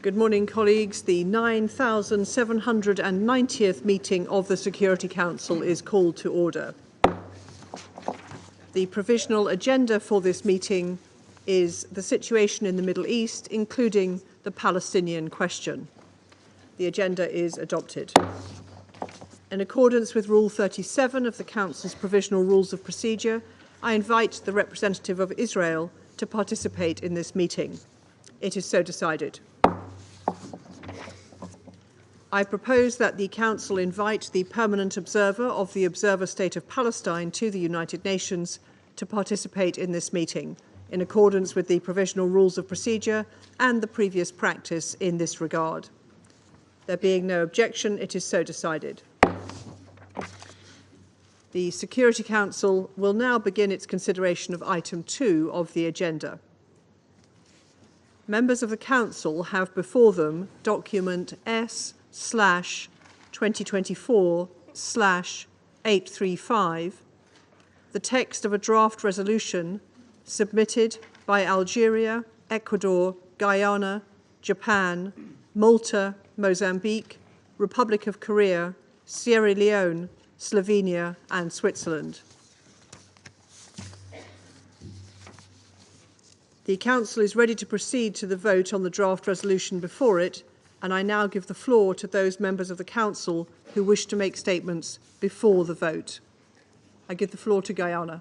Good morning, colleagues. The 9,790th meeting of the Security Council is called to order. The provisional agenda for this meeting is the situation in the Middle East, including the Palestinian question. The agenda is adopted. In accordance with Rule 37 of the Council's Provisional Rules of Procedure, I invite the representative of Israel to participate in this meeting. It is so decided. I propose that the Council invite the permanent observer of the Observer State of Palestine to the United Nations to participate in this meeting, in accordance with the Provisional Rules of Procedure and the previous practice in this regard. There being no objection, it is so decided. The Security Council will now begin its consideration of item 2 of the agenda. Members of the Council have before them document S/2024/835, the text of a draft resolution submitted by Algeria, Ecuador, Guyana, Japan, Malta, Mozambique, Republic of Korea, Sierra Leone, Slovenia and Switzerland. The Council is ready to proceed to the vote on the draft resolution before it, and I now give the floor to those members of the Council who wish to make statements before the vote. I give the floor to Guyana.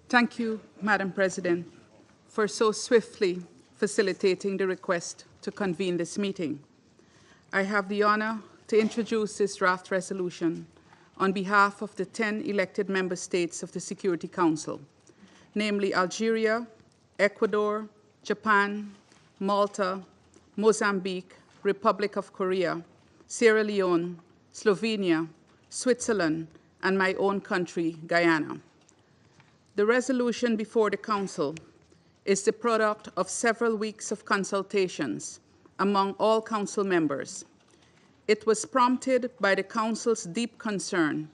Thank you, Madam President, for so swiftly facilitating the request to convene this meeting. I have the honor to introduce this draft resolution on behalf of the 10 elected member states of the Security Council, namely Algeria, Ecuador, Japan, Malta, Mozambique, Republic of Korea, Sierra Leone, Slovenia, Switzerland, and my own country, Guyana. The resolution before the Council is the product of several weeks of consultations among all Council members. It was prompted by the Council's deep concern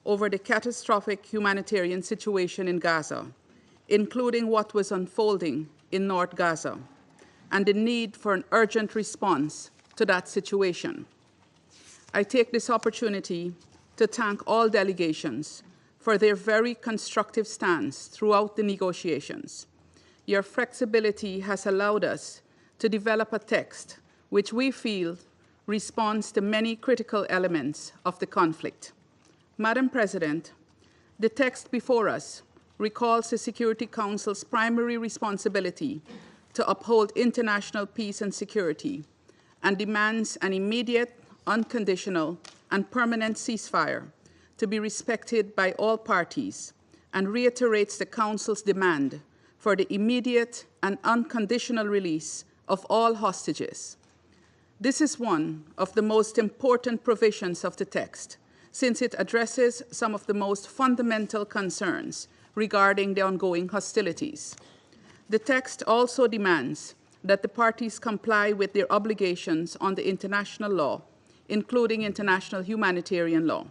over the catastrophic humanitarian situation in Gaza, including what was unfolding in North Gaza, and the need for an urgent response to that situation. I take this opportunity to thank all delegations for their very constructive stance throughout the negotiations. Your flexibility has allowed us to develop a text which we feel responds to many critical elements of the conflict. Madam President, the text before us recalls the Security Council's primary responsibility to uphold international peace and security and demands an immediate, unconditional, and permanent ceasefire to be respected by all parties, and reiterates the Council's demand for the immediate and unconditional release of all hostages. This is one of the most important provisions of the text, since it addresses some of the most fundamental concerns regarding the ongoing hostilities. The text also demands that the parties comply with their obligations under international law, including international humanitarian law.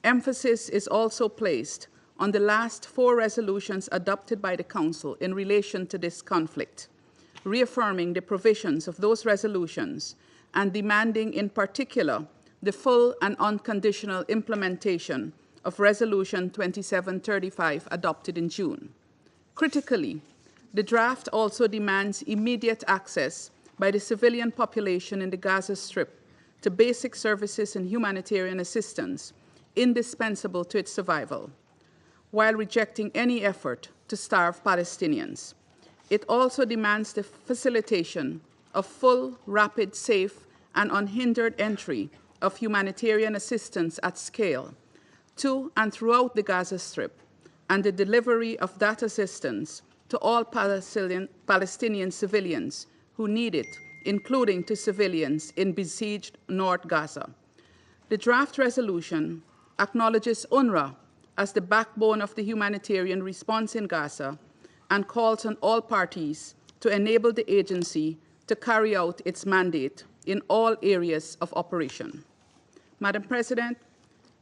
Emphasis is also placed on the last 4 resolutions adopted by the Council in relation to this conflict, reaffirming the provisions of those resolutions and demanding in particular the full and unconditional implementation of Resolution 2735 adopted in June. Critically, the draft also demands immediate access by the civilian population in the Gaza Strip to basic services and humanitarian assistance indispensable to its survival, while rejecting any effort to starve Palestinians. It also demands the facilitation of full, rapid, safe, and unhindered entry of humanitarian assistance at scale to and throughout the Gaza Strip, and the delivery of that assistance to all Palestinian civilians who need it, including to civilians in besieged North Gaza. The draft resolution acknowledges UNRWA as the backbone of the humanitarian response in Gaza and calls on all parties to enable the agency to carry out its mandate in all areas of operation. Madam President,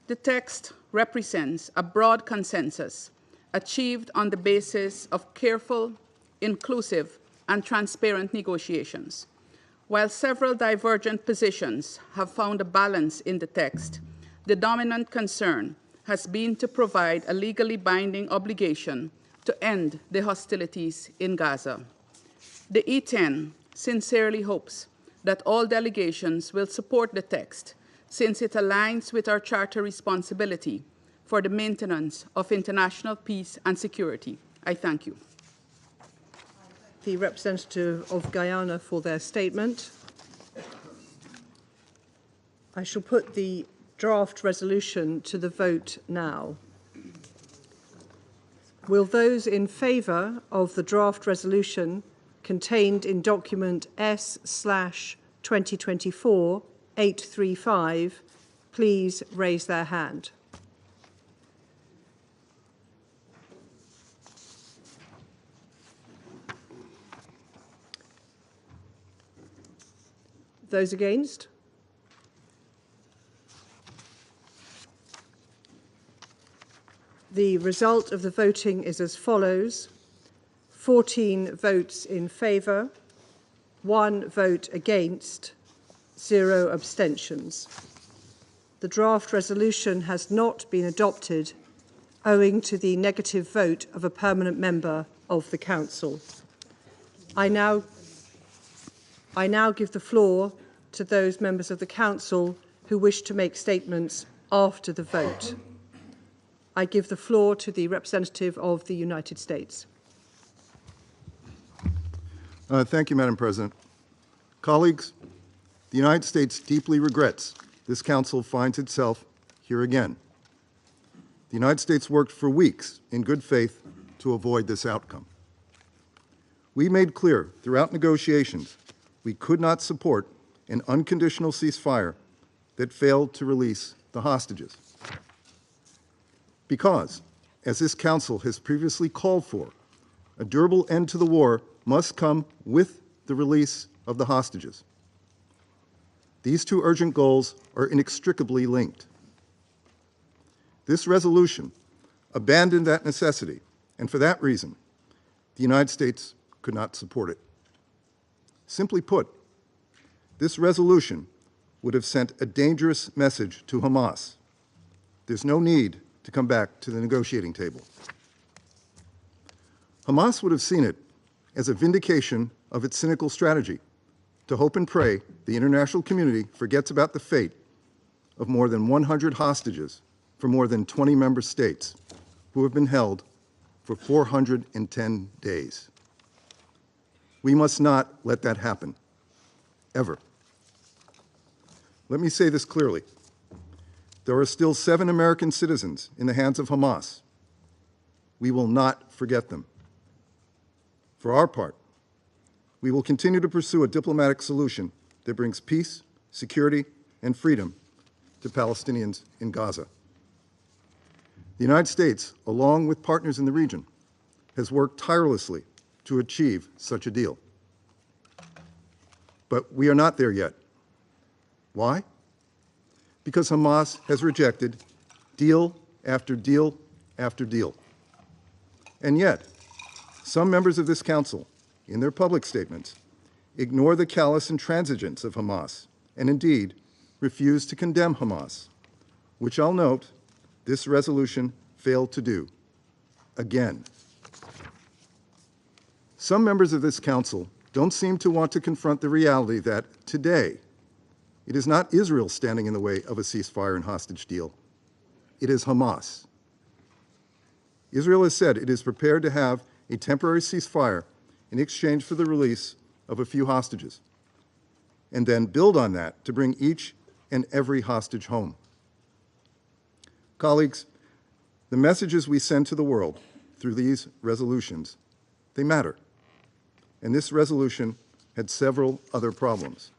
the text represents a broad consensus achieved on the basis of careful, inclusive, and transparent negotiations. While several divergent positions have found a balance in the text, the dominant concern has been to provide a legally binding obligation to end the hostilities in Gaza. The E10 sincerely hopes that all delegations will support the text, since it aligns with our Charter responsibility for the maintenance of international peace and security. I thank you. The representative of Guyana for their statement. I shall put the draft resolution to the vote now. Will those in favour of the draft resolution contained in document S/2024-835 please raise their hand? Those against? The result of the voting is as follows: 14 votes in favour, 1 vote against, 0 abstentions. The draft resolution has not been adopted owing to the negative vote of a permanent member of the Council. I now give the floor to those members of the Council who wish to make statements after the vote. I give the floor to the representative of the United States. Thank you, Madam President. Colleagues, the United States deeply regrets this Council finds itself here again. The United States worked for weeks in good faith to avoid this outcome. We made clear throughout negotiations we could not support an unconditional ceasefire that failed to release the hostages. Because, as this Council has previously called for, a durable end to the war must come with the release of the hostages. These two urgent goals are inextricably linked. This resolution abandoned that necessity, and for that reason, the United States could not support it. Simply put, this resolution would have sent a dangerous message to Hamas. There's no need to come back to the negotiating table. Hamas would have seen it as a vindication of its cynical strategy to hope and pray the international community forgets about the fate of more than 100 hostages from more than 20 member states who have been held for 410 days. We must not let that happen, ever. Let me say this clearly. There are still 7 American citizens in the hands of Hamas. We will not forget them. For our part, we will continue to pursue a diplomatic solution that brings peace, security, and freedom to Palestinians in Gaza. The United States, along with partners in the region, has worked tirelessly to achieve such a deal. But we are not there yet. Why? Because Hamas has rejected deal after deal after deal. And yet, some members of this Council, in their public statements, ignore the callous intransigence of Hamas and indeed refuse to condemn Hamas, which I'll note this resolution failed to do, again. Some members of this Council don't seem to want to confront the reality that today, it is not Israel standing in the way of a ceasefire and hostage deal. It is Hamas. Israel has said it is prepared to have a temporary ceasefire in exchange for the release of a few hostages, and then build on that to bring each and every hostage home. Colleagues, the messages we send to the world through these resolutions, they matter. And this resolution had several other problems.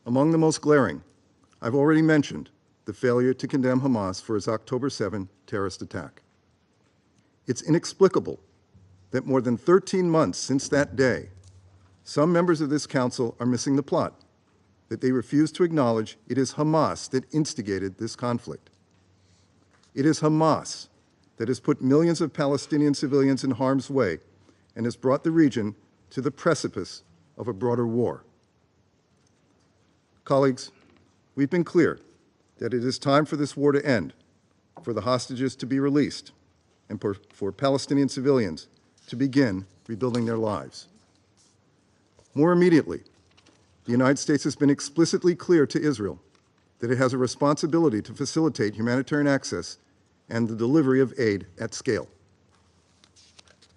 Among the most glaring, I've already mentioned the failure to condemn Hamas for its October 7 terrorist attack. It's inexplicable that more than 13 months since that day, some members of this Council are missing the plot, that they refuse to acknowledge it is Hamas that instigated this conflict. It is Hamas that has put millions of Palestinian civilians in harm's way and has brought the region to the precipice of a broader war. Colleagues, we've been clear that it is time for this war to end, for the hostages to be released, and for Palestinian civilians to begin rebuilding their lives. More immediately, the United States has been explicitly clear to Israel that it has a responsibility to facilitate humanitarian access and the delivery of aid at scale.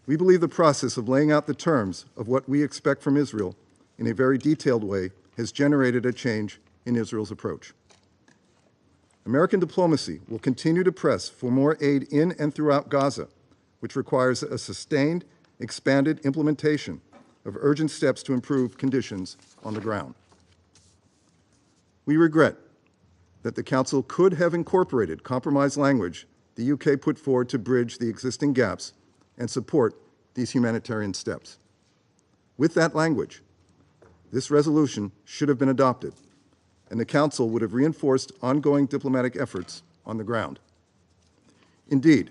We believe the process of laying out the terms of what we expect from Israel in a very detailed way has generated a change in Israel's approach. American diplomacy will continue to press for more aid in and throughout Gaza, which requires a sustained, expanded implementation of urgent steps to improve conditions on the ground. We regret that the Council could have incorporated compromise language the UK put forward to bridge the existing gaps and support these humanitarian steps. With that language, this resolution should have been adopted, and the Council would have reinforced ongoing diplomatic efforts on the ground. Indeed,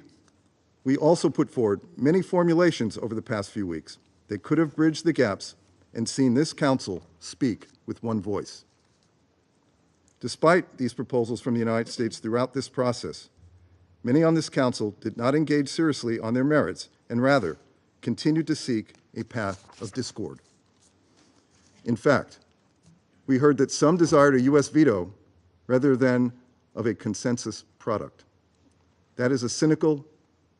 we also put forward many formulations over the past few weeks that could have bridged the gaps and seen this Council speak with one voice. Despite these proposals from the United States throughout this process, many on this Council did not engage seriously on their merits and rather continued to seek a path of discord. In fact, we heard that some desired a U.S. veto rather than of a consensus product. That is cynical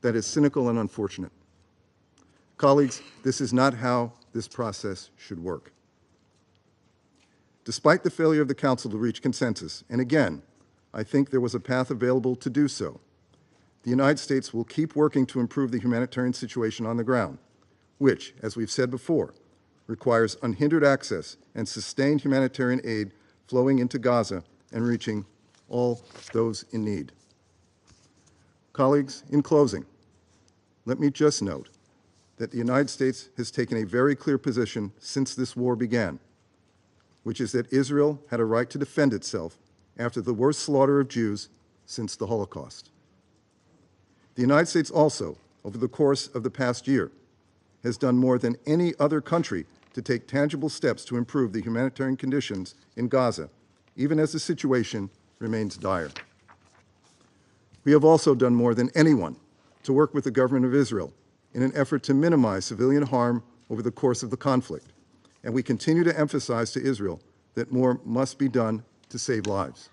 and unfortunate. Colleagues, this is not how this process should work. Despite the failure of the Council to reach consensus, and again, I think there was a path available to do so, the United States will keep working to improve the humanitarian situation on the ground, which, as we've said before, requires unhindered access and sustained humanitarian aid flowing into Gaza and reaching all those in need. Colleagues, in closing, let me just note that the United States has taken a very clear position since this war began, which is that Israel had a right to defend itself after the worst slaughter of Jews since the Holocaust. The United States also, over the course of the past year, has done more than any other country to take tangible steps to improve the humanitarian conditions in Gaza, even as the situation remains dire. We have also done more than anyone to work with the government of Israel in an effort to minimize civilian harm over the course of the conflict, and we continue to emphasize to Israel that more must be done to save lives.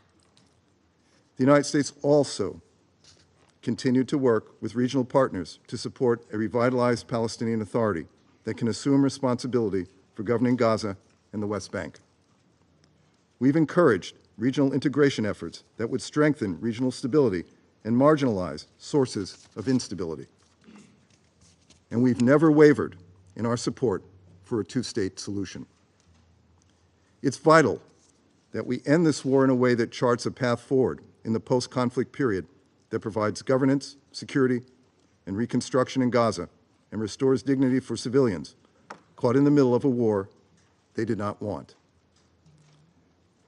The United States also continued to work with regional partners to support a revitalized Palestinian Authority that can assume responsibility for governing Gaza and the West Bank. We've encouraged regional integration efforts that would strengthen regional stability and marginalize sources of instability. And we've never wavered in our support for a two-state solution. It's vital that we end this war in a way that charts a path forward in the post-conflict period that provides governance, security, and reconstruction in Gaza and restores dignity for civilians caught in the middle of a war they did not want.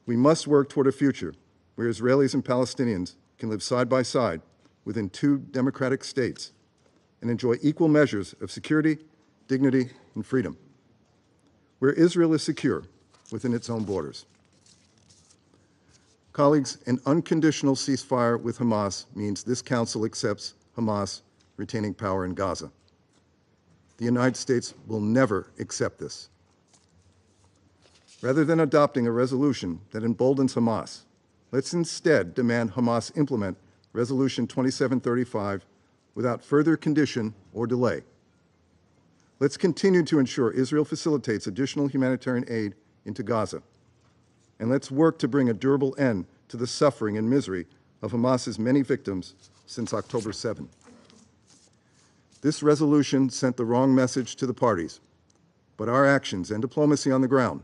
We must work toward a future where Israelis and Palestinians can live side by side within two democratic states and enjoy equal measures of security, dignity, and freedom, where Israel is secure within its own borders. Colleagues, an unconditional ceasefire with Hamas means this Council accepts Hamas retaining power in Gaza. The United States will never accept this. Rather than adopting a resolution that emboldens Hamas, let's instead demand Hamas implement Resolution 2735 without further condition or delay. Let's continue to ensure Israel facilitates additional humanitarian aid into Gaza. And let's work to bring a durable end to the suffering and misery of Hamas's many victims since October 7. This resolution sent the wrong message to the parties, but our actions and diplomacy on the ground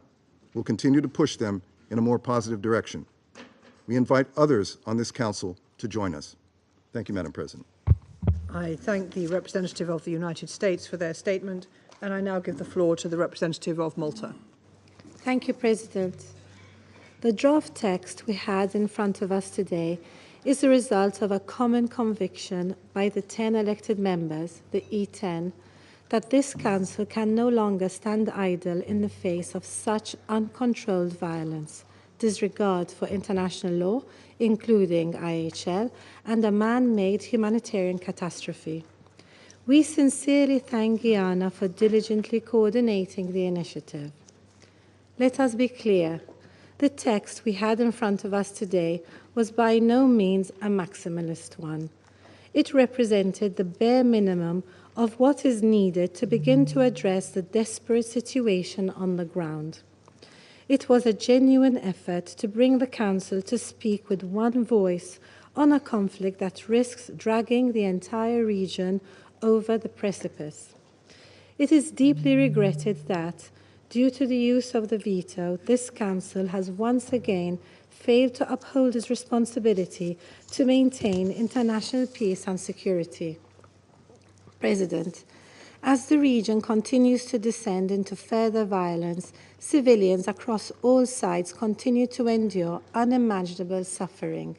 will continue to push them in a more positive direction. We invite others on this Council to join us. Thank you, Madam President. I thank the representative of the United States for their statement, and I now give the floor to the representative of Malta. Thank you, President. The draft text we had in front of us today is the result of a common conviction by the 10 elected members, the E10, that this Council can no longer stand idle in the face of such uncontrolled violence, disregard for international law, including IHL, and a man-made humanitarian catastrophe. We sincerely thank Guyana for diligently coordinating the initiative. Let us be clear. The text we had in front of us today was by no means a maximalist one. It represented the bare minimum of what is needed to begin to address the desperate situation on the ground. It was a genuine effort to bring the Council to speak with one voice on a conflict that risks dragging the entire region over the precipice. It is deeply regretted that, due to the use of the veto, this Council has once again failed to uphold its responsibility to maintain international peace and security. President, as the region continues to descend into further violence, civilians across all sides continue to endure unimaginable suffering.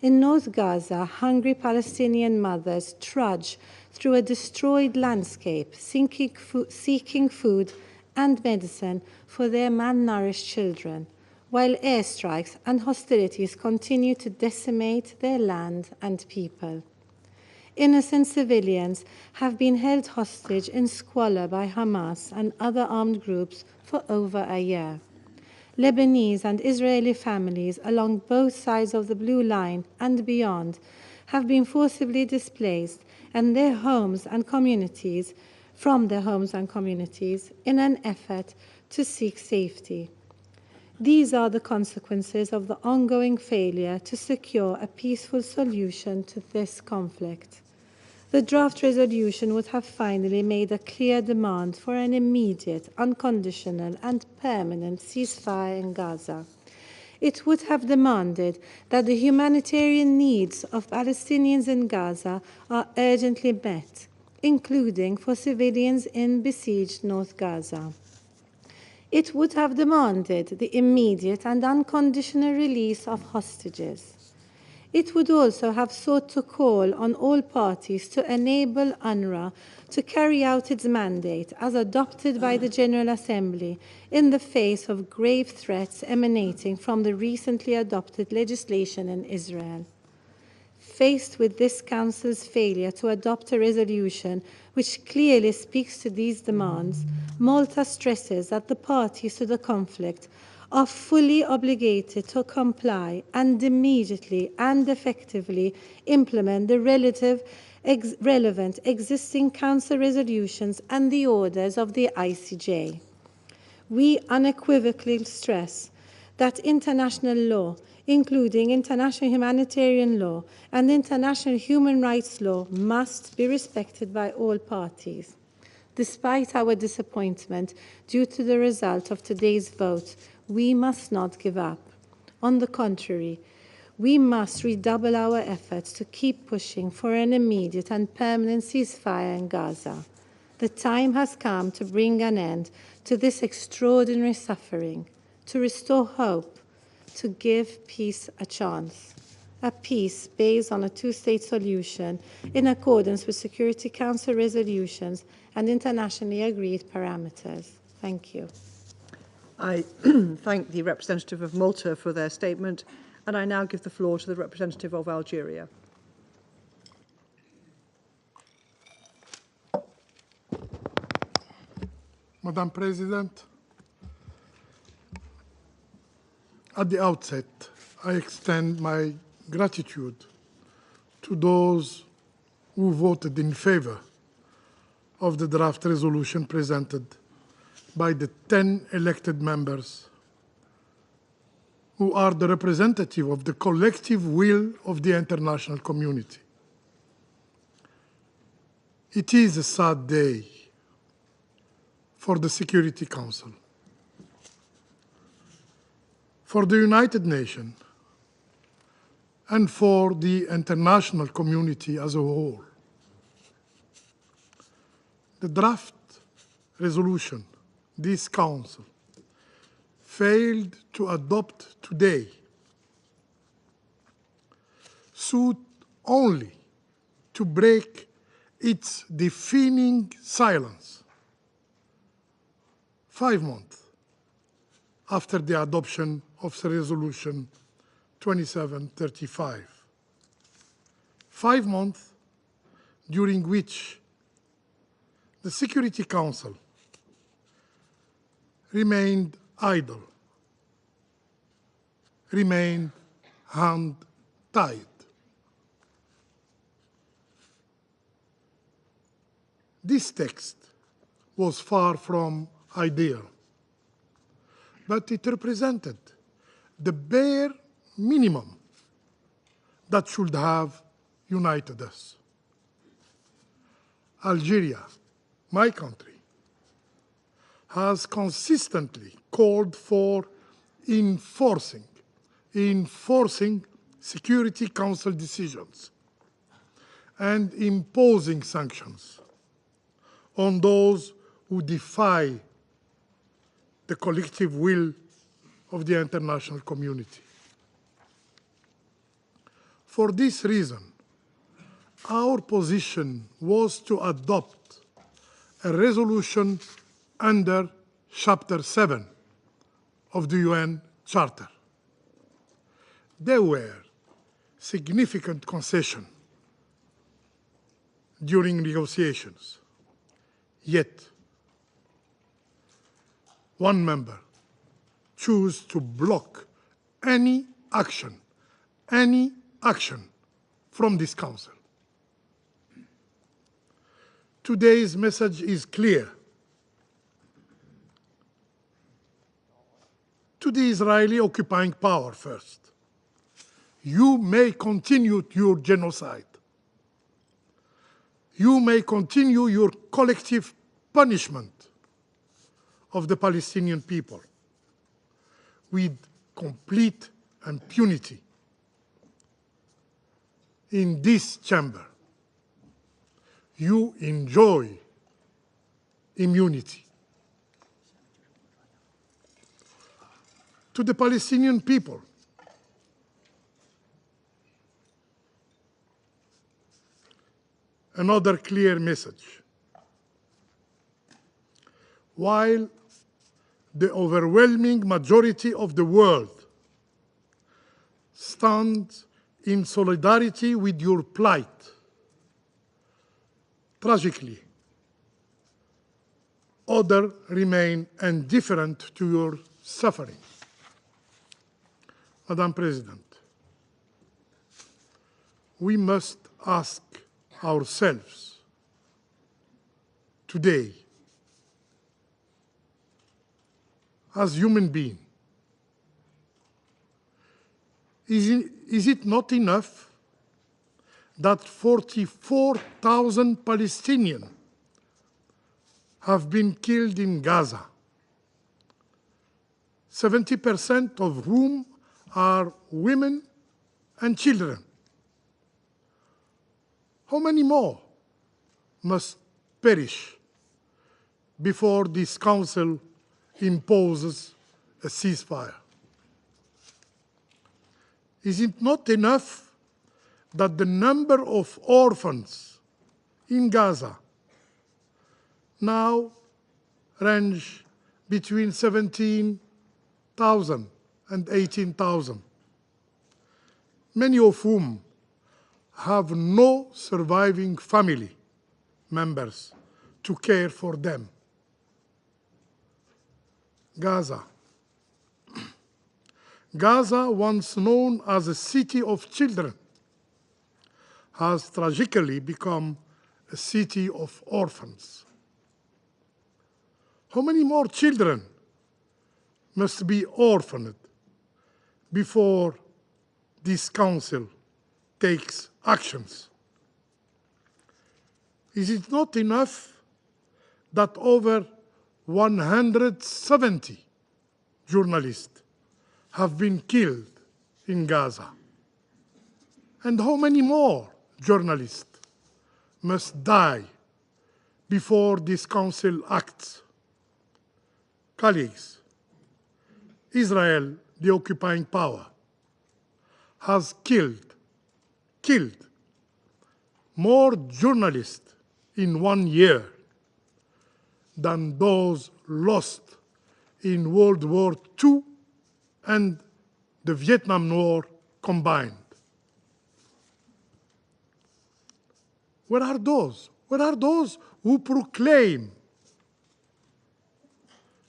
In North Gaza, hungry Palestinian mothers trudge through a destroyed landscape, seeking food and medicine for their malnourished children, while airstrikes and hostilities continue to decimate their land and people. Innocent civilians have been held hostage in squalor by Hamas and other armed groups for over a year. Lebanese and Israeli families along both sides of the Blue Line and beyond have been forcibly displaced and their homes and communities from their homes and communities in an effort to seek safety. These are the consequences of the ongoing failure to secure a peaceful solution to this conflict. The draft resolution would have finally made a clear demand for an immediate, unconditional, and permanent ceasefire in Gaza. It would have demanded that the humanitarian needs of Palestinians in Gaza are urgently met, including for civilians in besieged North Gaza. It would have demanded the immediate and unconditional release of hostages. It would also have sought to call on all parties to enable UNRWA to carry out its mandate as adopted by the General Assembly in the face of grave threats emanating from the recently adopted legislation in Israel. Faced with this Council's failure to adopt a resolution which clearly speaks to these demands, Malta stresses that the parties to the conflict are fully obligated to comply and immediately and effectively implement the relevant existing Council resolutions and the orders of the ICJ. We unequivocally stress that international law, including international humanitarian law and international human rights law, must be respected by all parties. Despite our disappointment due to the result of today's vote, we must not give up. On the contrary, we must redouble our efforts to keep pushing for an immediate and permanent ceasefire in Gaza. The time has come to bring an end to this extraordinary suffering, to restore hope, to give peace a chance. A peace based on a two-state solution in accordance with Security Council resolutions and internationally agreed parameters. Thank you. I thank the representative of Malta for their statement, and I now give the floor to the representative of Algeria. Madam President, at the outset, I extend my gratitude to those who voted in favor of the draft resolution presented by the 10 elected members who are the representative of the collective will of the international community. It is a sad day for the Security Council, for the United Nations, and for the international community as a whole. The draft resolution this Council failed to adopt today sought only to break its deafening silence 5 months after the adoption of the Resolution 2735. 5 months during which the Security Council remained idle, remained hand-tied. This text was far from ideal, but it represented the bare minimum that should have united us. Algeria, my country, has consistently called for enforcing Security Council decisions and imposing sanctions on those who defy the collective will of the international community. For this reason, our position was to adopt a resolution under Chapter 7 of the UN Charter. There were significant concessions during negotiations. Yet, one member chose to block any action from this Council. Today's message is clear. To the Israeli occupying power first. You may continue your genocide. You may continue your collective punishment of the Palestinian people with complete impunity. In this chamber, you enjoy immunity. To the Palestinian people, another clear message. While the overwhelming majority of the world stands in solidarity with your plight, tragically, others remain indifferent to your suffering. Madam President, we must ask ourselves today, as human beings, is it not enough that 44,000 Palestinians have been killed in Gaza, 70% of whom are women and children? How many more must perish before this Council imposes a ceasefire? Is it not enough that the number of orphans in Gaza now range between 17,000 and 18,000, many of whom have no surviving family members to care for them? Gaza, once known as a city of children, has tragically become a city of orphans. How many more children must be orphaned before this Council takes actions? Is it not enough that over 170 journalists have been killed in Gaza? And how many more journalists must die before this Council acts? Colleagues, Israel, the occupying power, has killed more journalists in 1 year than those lost in World War II and the Vietnam War combined. Where are those? Where are those who proclaim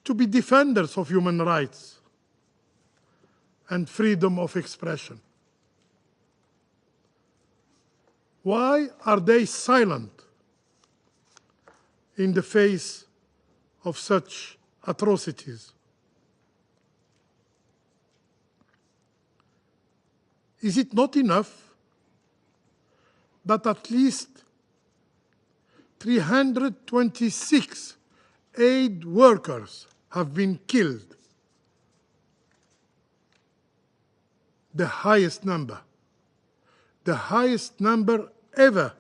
to be defenders of human rights and freedom of expression? Why are they silent in the face of such atrocities? Is it not enough that at least 326 aid workers have been killed? The highest number ever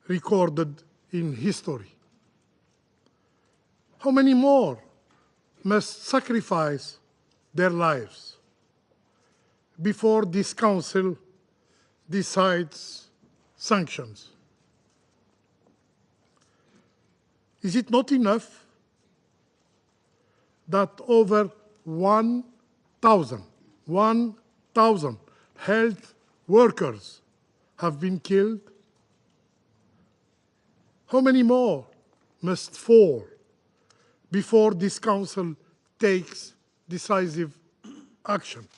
recorded in history. How many more must sacrifice their lives before this Council decides sanctions? Is it not enough that over 1,000 health workers have been killed? How many more must fall before this Council takes decisive action?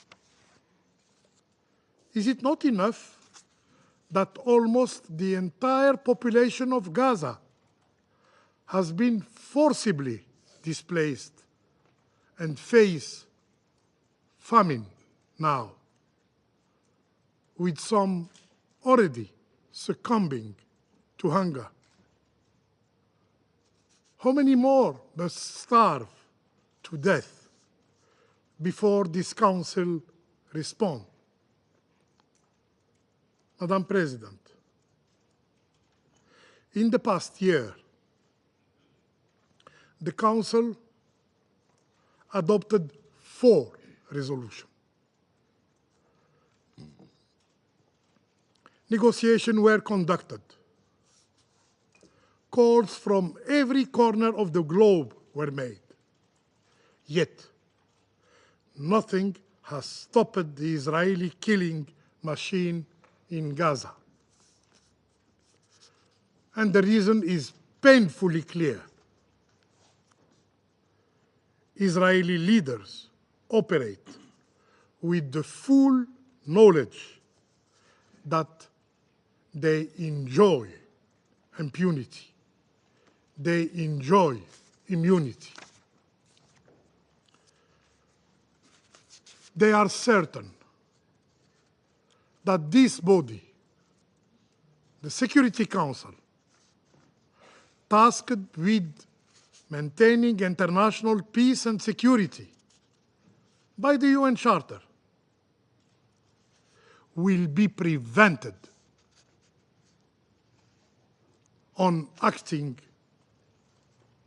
Is it not enough that almost the entire population of Gaza has been forcibly displaced and face famine now, with some already succumbing to hunger? How many more must starve to death before this Council responds? Madam President, in the past year, the Council adopted 4 resolutions. Negotiations were conducted. Calls from every corner of the globe were made. Yet, nothing has stopped the Israeli killing machine in Gaza. And the reason is painfully clear. Israeli leaders operate with the full knowledge that they enjoy impunity. They enjoy immunity. They are certain that this body, the Security Council, tasked with maintaining international peace and security by the UN Charter, will be prevented on acting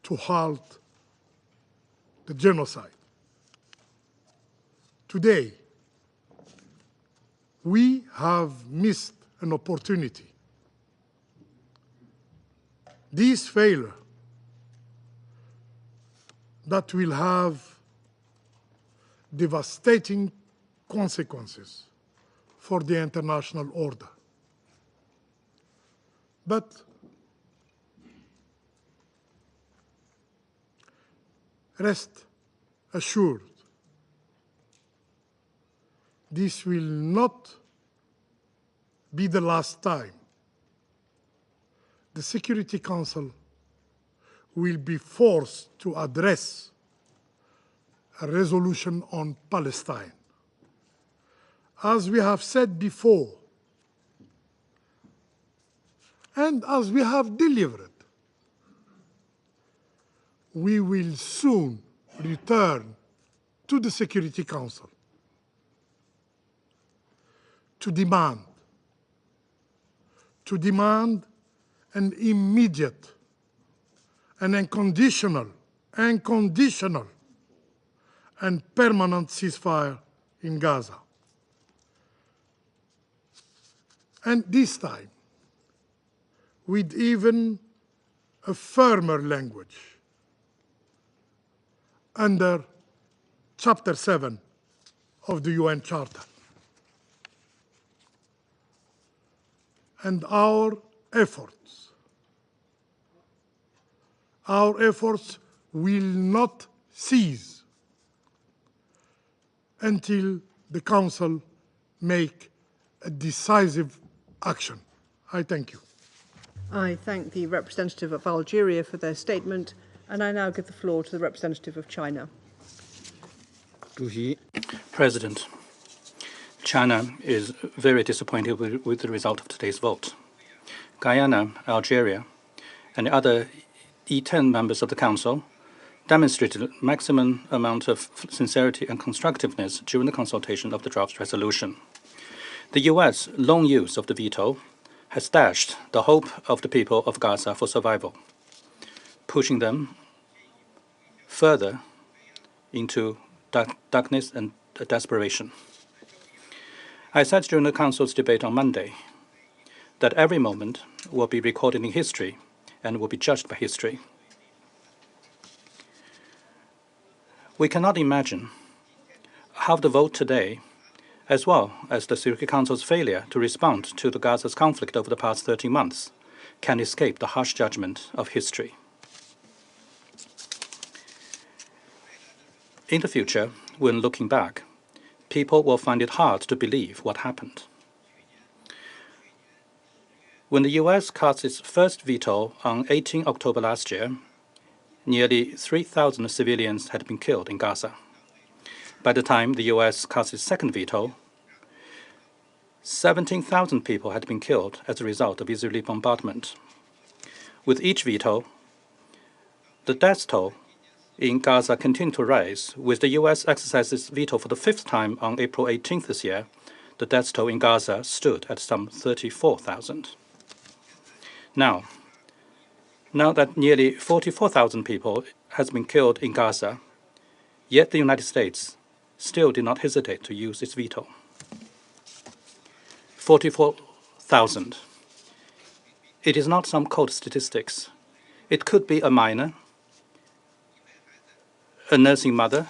to halt the genocide. Today, we have missed an opportunity. This failure that will have devastating consequences for the international order. But rest assured, this will not be the last time the Security Council will be forced to address a resolution on Palestine. As we have said before, and as we have delivered, we will soon return to the Security Council to demand an immediate and unconditional and permanent ceasefire in Gaza. And this time, with even a firmer language under Chapter 7 of the UN Charter. And our efforts will not cease until the Council make a decisive action. I thank you. I thank the representative of Algeria for their statement, and I now give the floor to the representative of China. President, China is very disappointed with the result of today's vote. Guyana, Algeria, and the other E10 members of the Council demonstrated maximum amount of sincerity and constructiveness during the consultation of the draft resolution. The U.S. long use of the veto has dashed the hope of the people of Gaza for survival, pushing them further into darkness and desperation. I said during the Council's debate on Monday that every moment will be recorded in history and will be judged by history. We cannot imagine how the vote today, as well as the Security Council's failure to respond to the Gaza's conflict over the past 13 months, can escape the harsh judgment of history. In the future, when looking back, people will find it hard to believe what happened. When the U.S. cast its first veto on 18 October last year, nearly 3,000 civilians had been killed in Gaza. By the time the U.S. cast its second veto, 17,000 people had been killed as a result of Israeli bombardment. With each veto, the death toll in Gaza continued to rise. With the U.S. exercising its veto for the fifth time on April 18th this year, the death toll in Gaza stood at some 34,000. Now that nearly 44,000 people has been killed in Gaza, yet the United States still did not hesitate to use its veto. 44,000. It is not some cold statistics. It could be a miner, a nursing mother,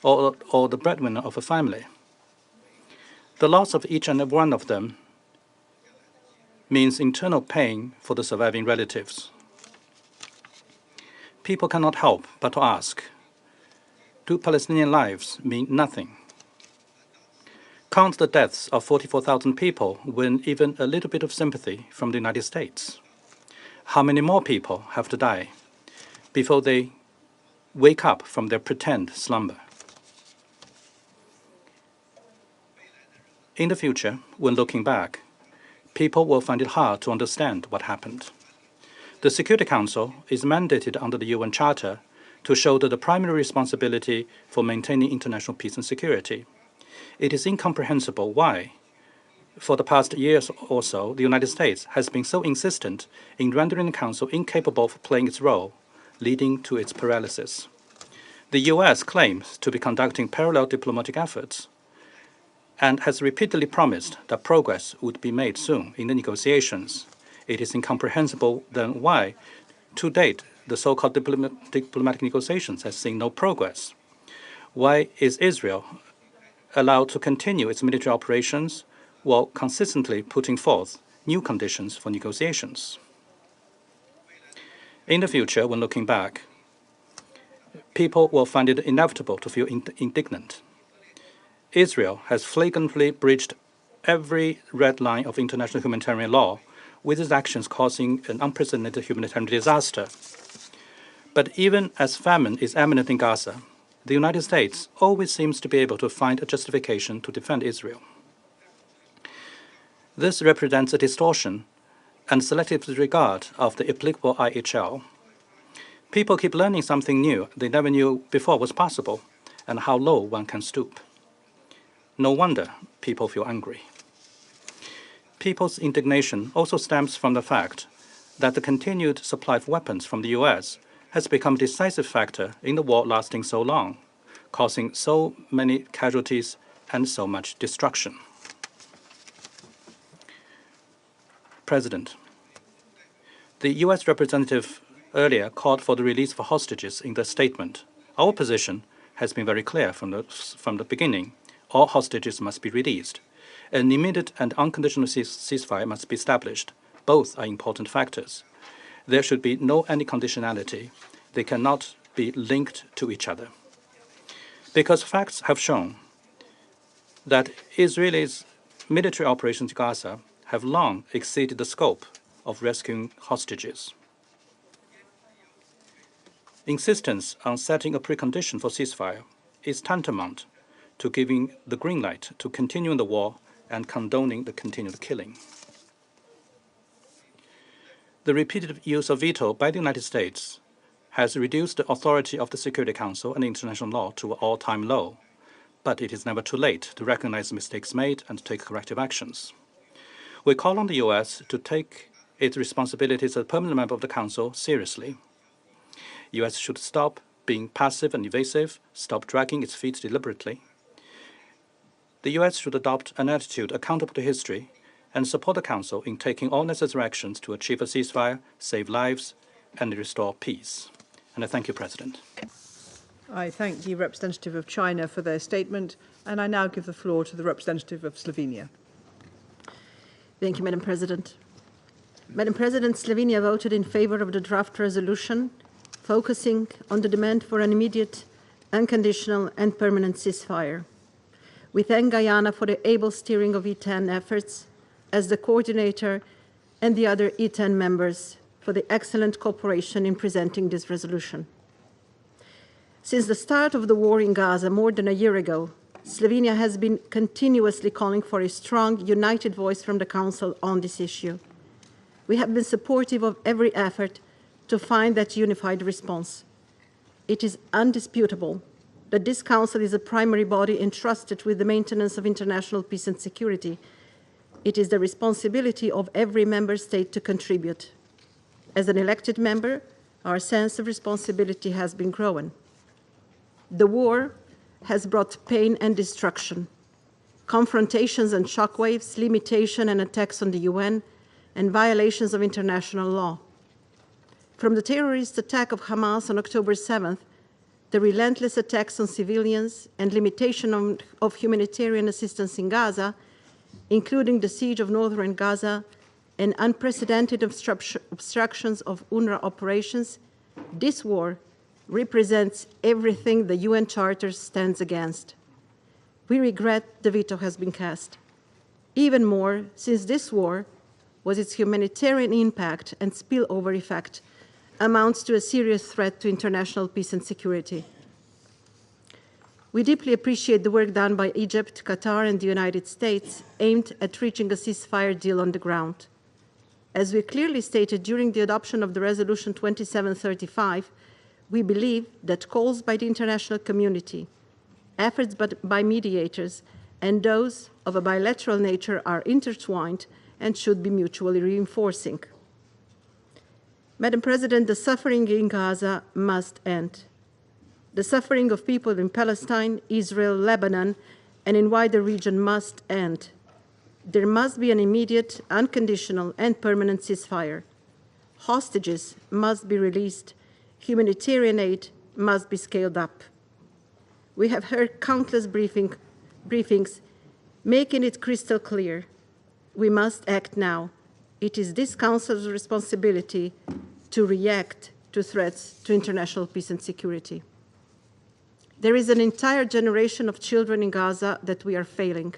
or the breadwinner of a family. The loss of each and every one of them means internal pain for the surviving relatives. People cannot help but to ask, do Palestinian lives mean nothing? Can't the deaths of 44,000 people win even a little bit of sympathy from the United States? How many more people have to die before they wake up from their pretend slumber? In the future, when looking back, people will find it hard to understand what happened. The Security Council is mandated under the UN Charter to shoulder the primary responsibility for maintaining international peace and security. It is incomprehensible why, for the past years or so, the United States has been so insistent in rendering the Council incapable of playing its role, leading to its paralysis. The U.S. claims to be conducting parallel diplomatic efforts and has repeatedly promised that progress would be made soon in the negotiations. It is incomprehensible then why, to date, the so-called diplomatic negotiations has seen no progress. Why is Israel allowed to continue its military operations while consistently putting forth new conditions for negotiations? In the future, when looking back, people will find it inevitable to feel indignant. Israel has flagrantly breached every red line of international humanitarian law, with its actions causing an unprecedented humanitarian disaster. But even as famine is imminent in Gaza, the United States always seems to be able to find a justification to defend Israel. This represents a distortion and selective disregard of the applicable IHL. People keep learning something new they never knew before was possible, and how low one can stoop. No wonder people feel angry. People's indignation also stems from the fact that the continued supply of weapons from the U.S. has become a decisive factor in the war lasting so long, causing so many casualties and so much destruction. President, The U.S. representative earlier called for the release of hostages in the statement. Our position has been very clear from the beginning. All hostages must be released. An immediate and unconditional ceasefire must be established. Both are important factors. There should be no any conditionality. They cannot be linked to each other. Because facts have shown that Israel's military operations in Gaza have long exceeded the scope of rescuing hostages. Insistence on setting a precondition for ceasefire is tantamount to giving the green light to continuing the war and condoning the continued killing. The repeated use of veto by the United States has reduced the authority of the Security Council and international law to an all-time low, but it is never too late to recognize mistakes made and take corrective actions. We call on the U.S. to take its responsibilities as a permanent member of the Council seriously. The U.S. should stop being passive and evasive, stop dragging its feet deliberately. The U.S. should adopt an attitude accountable to history and support the Council in taking all necessary actions to achieve a ceasefire, save lives, and restore peace. And I thank you, President. I thank the representative of China for their statement, and I now give the floor to the representative of Slovenia. Thank you, Madam President. Madam President, Slovenia voted in favour of the draft resolution, focusing on the demand for an immediate, unconditional and permanent ceasefire. We thank Guyana for the able steering of E10 efforts as the coordinator and the other E10 members for the excellent cooperation in presenting this resolution. Since the start of the war in Gaza more than a year ago, Slovenia has been continuously calling for a strong, united voice from the Council on this issue. We have been supportive of every effort to find that unified response. It is undisputable that this Council is a primary body entrusted with the maintenance of international peace and security. It is the responsibility of every member state to contribute. As an elected member, our sense of responsibility has been growing. The war has brought pain and destruction, confrontations and shockwaves, limitation and attacks on the UN, and violations of international law. From the terrorist attack of Hamas on October 7th, the relentless attacks on civilians and limitation of humanitarian assistance in Gaza, including the siege of northern Gaza and unprecedented obstructions of UNRWA operations, this war represents everything the UN Charter stands against. We regret the veto has been cast. Even more, since this war, was its humanitarian impact and spillover effect, amounts to a serious threat to international peace and security. We deeply appreciate the work done by Egypt, Qatar, and the United States aimed at reaching a ceasefire deal on the ground. As we clearly stated during the adoption of the Resolution 2735, we believe that calls by the international community, efforts by mediators, and those of a bilateral nature are intertwined and should be mutually reinforcing. Madam President, the suffering in Gaza must end. The suffering of people in Palestine, Israel, Lebanon, and in wider region must end. There must be an immediate, unconditional, and permanent ceasefire. Hostages must be released. Humanitarian aid must be scaled up. We have heard countless briefings making it crystal clear. We must act now. It is this Council's responsibility to react to threats to international peace and security. There is an entire generation of children in Gaza that we are failing.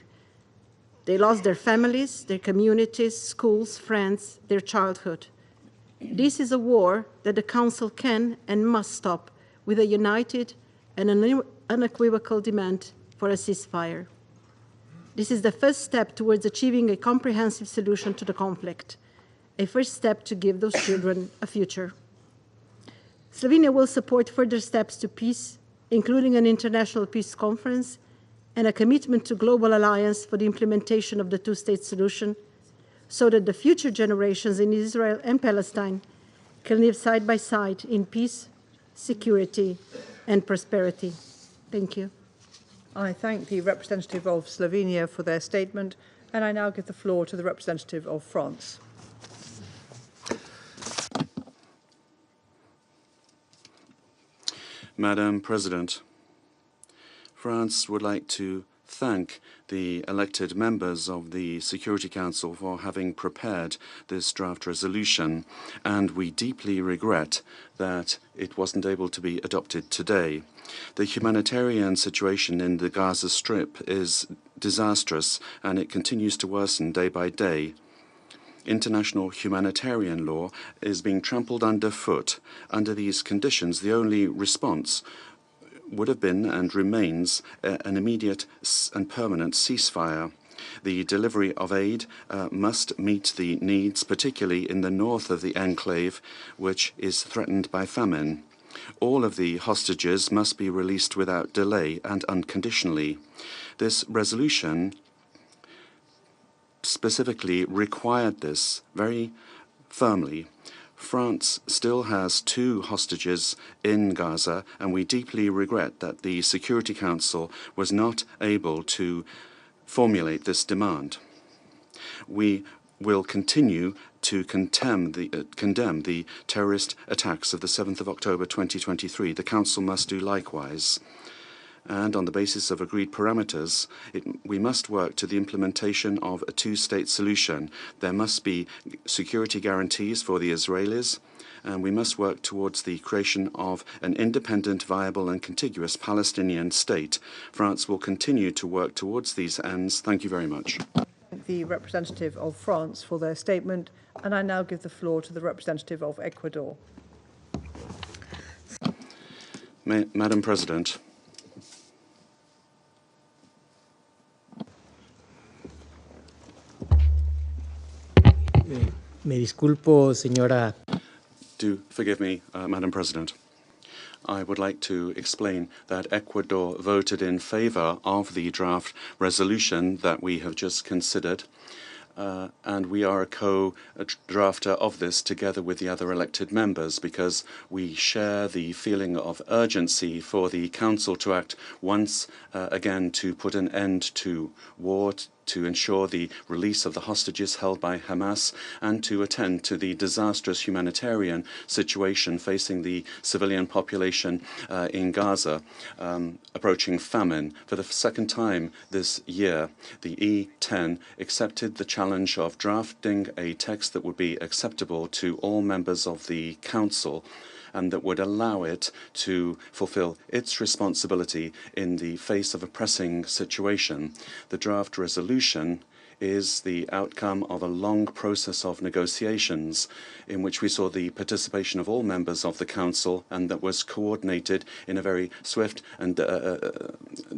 They lost their families, their communities, schools, friends, their childhood. This is a war that the Council can and must stop with a united and unequivocal demand for a ceasefire. This is the first step towards achieving a comprehensive solution to the conflict, a first step to give those children a future. Slovenia will support further steps to peace, including an international peace conference and a commitment to global alliance for the implementation of the two-state solution, so that the future generations in Israel and Palestine can live side by side in peace, security, and prosperity. Thank you. I thank the representative of Slovenia for their statement, and I now give the floor to the representative of France. Madam President, France would like to thank the elected members of the Security Council for having prepared this draft resolution, and we deeply regret that it wasn't able to be adopted today. The humanitarian situation in the Gaza Strip is disastrous, and it continues to worsen day by day. International humanitarian law is being trampled underfoot. Under these conditions, the only response would have been and remains an immediate and permanent ceasefire. The delivery of aid must meet the needs, particularly in the north of the enclave, which is threatened by famine. All of the hostages must be released without delay and unconditionally. This resolution specifically required this very firmly. France still has 2 hostages in Gaza, and we deeply regret that the Security Council was not able to formulate this demand. We will continue to condemn the terrorist attacks of the 7th of October 2023. The Council must do likewise. And on the basis of agreed parameters, we must work to the implementation of a 2-state solution. There must be security guarantees for the Israelis, and we must work towards the creation of an independent, viable and contiguous Palestinian state. France will continue to work towards these ends. Thank you very much. The representative of France for their statement, and I now give the floor to the representative of Ecuador. Madam President, Me disculpo, señora. do forgive me, Madam President. I would like to explain that Ecuador voted in favor of the draft resolution that we have just considered, and we are a co-drafter of this together with the other elected members because we share the feeling of urgency for the Council to act once again to put an end to war, to ensure the release of the hostages held by Hamas, and to attend to the disastrous humanitarian situation facing the civilian population in Gaza, approaching famine. For the second time this year, the E10 accepted the challenge of drafting a text that would be acceptable to all members of the Council, and that would allow it to fulfill its responsibility in the face of a pressing situation. The draft resolution is the outcome of a long process of negotiations in which we saw the participation of all members of the Council, and that was coordinated in a very swift and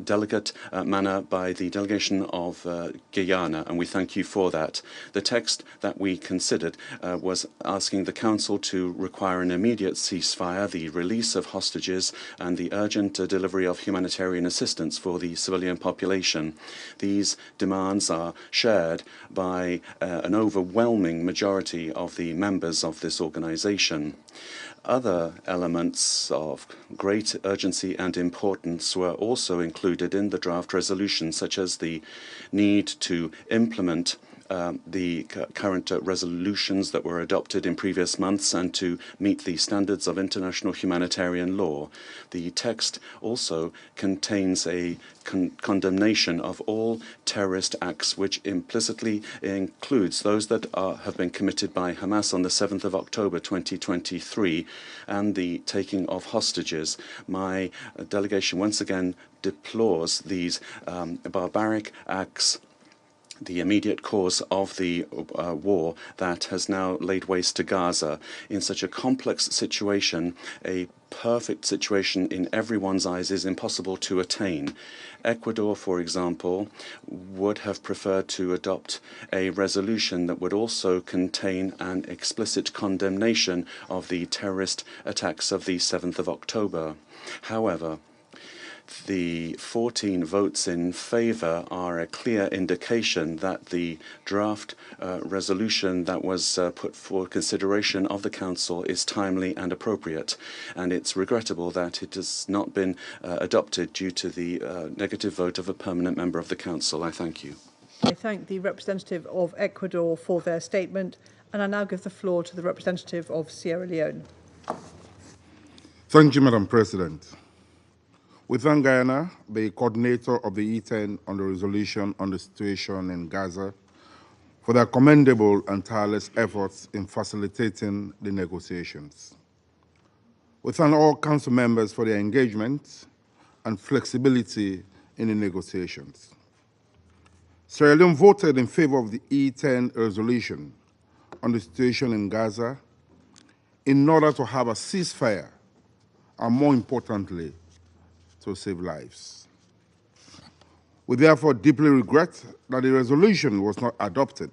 delicate manner by the delegation of Guyana, and we thank you for that. The text that we considered was asking the Council to require an immediate ceasefire, the release of hostages, and the urgent delivery of humanitarian assistance for the civilian population. These demands are shared by an overwhelming majority of the members of this organization. Other elements of great urgency and importance were also included in the draft resolution, such as the need to implement the current resolutions that were adopted in previous months and to meet the standards of international humanitarian law. The text also contains a condemnation of all terrorist acts, which implicitly includes those that have been committed by Hamas on the 7th of October 2023 and the taking of hostages. My delegation once again deplores these barbaric acts, the immediate cause of the war that has now laid waste to Gaza. In such a complex situation, a perfect situation in everyone's eyes is impossible to attain. Ecuador, for example, would have preferred to adopt a resolution that would also contain an explicit condemnation of the terrorist attacks of the 7th of October. However, the 14 votes in favor are a clear indication that the draft resolution that was put for consideration of the Council is timely and appropriate, and it's regrettable that it has not been adopted due to the negative vote of a permanent member of the Council. I thank you. I thank the representative of Ecuador for their statement, and I now give the floor to the representative of Sierra Leone. Thank you, Madam President. We thank Guyana, the coordinator of the E10 on the resolution on the situation in Gaza, for their commendable and tireless efforts in facilitating the negotiations. We thank all Council members for their engagement and flexibility in the negotiations. Sierra Leone voted in favor of the E10 resolution on the situation in Gaza in order to have a ceasefire and, more importantly, to save lives. We therefore deeply regret that the resolution was not adopted,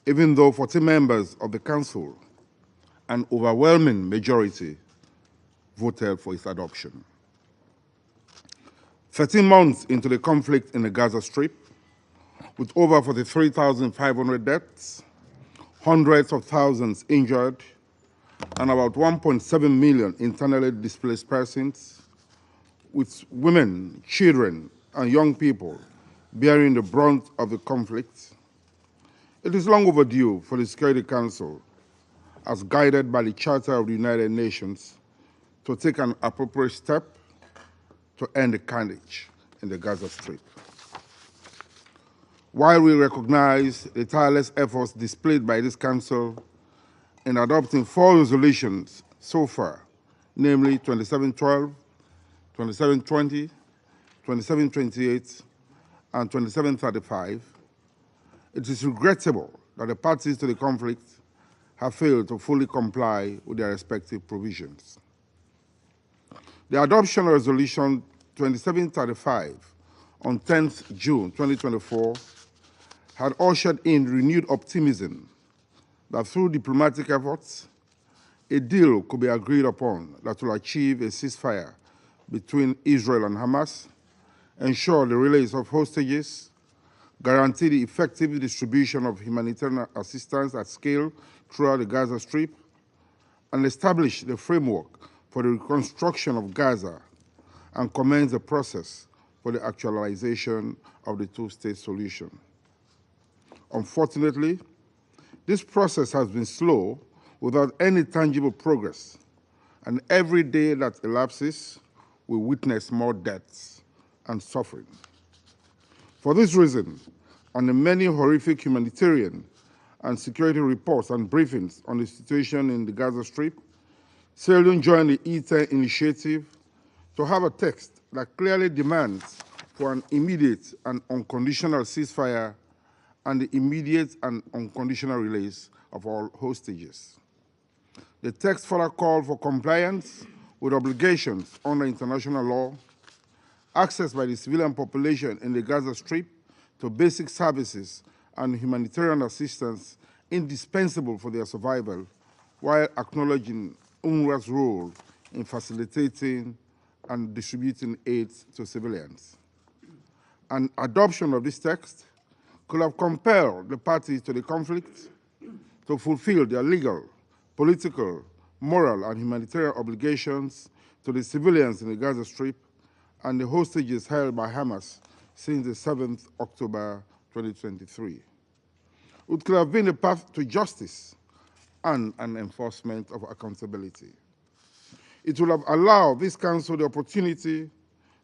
even though 40 members of the Council, an overwhelming majority, voted for its adoption. 13 months into the conflict in the Gaza Strip, with over 43,500 deaths, hundreds of thousands injured, and about 1.7 million internally displaced persons, with women, children, and young people bearing the brunt of the conflict, it is long overdue for the Security Council, as guided by the Charter of the United Nations, to take an appropriate step to end the carnage in the Gaza Strip. While we recognize the tireless efforts displayed by this Council in adopting 4 resolutions so far, namely 2712, 2720, 2728, and 2735, it is regrettable that the parties to the conflict have failed to fully comply with their respective provisions. The adoption of Resolution 2735 on 10th June 2024 had ushered in renewed optimism that through diplomatic efforts, a deal could be agreed upon that will achieve a ceasefire between Israel and Hamas, ensure the release of hostages, guarantee the effective distribution of humanitarian assistance at scale throughout the Gaza Strip, and establish the framework for the reconstruction of Gaza and commence the process for the actualization of the two-state solution. Unfortunately, this process has been slow without any tangible progress, and every day that elapses, we witness more deaths and suffering. For this reason, and the many horrific humanitarian and security reports and briefings on the situation in the Gaza Strip, Sierra Leone joined the E10 initiative to have a text that clearly demands for an immediate and unconditional ceasefire and the immediate and unconditional release of all hostages. The text further called for compliance with obligations under international law, access by the civilian population in the Gaza Strip to basic services and humanitarian assistance indispensable for their survival, while acknowledging UNRWA's role in facilitating and distributing aid to civilians. An adoption of this text could have compelled the parties to the conflict to fulfill their legal, political, moral, and humanitarian obligations to the civilians in the Gaza Strip and the hostages held by Hamas since the 7th October 2023. It could have been a path to justice and an enforcement of accountability. It would have allowed this Council the opportunity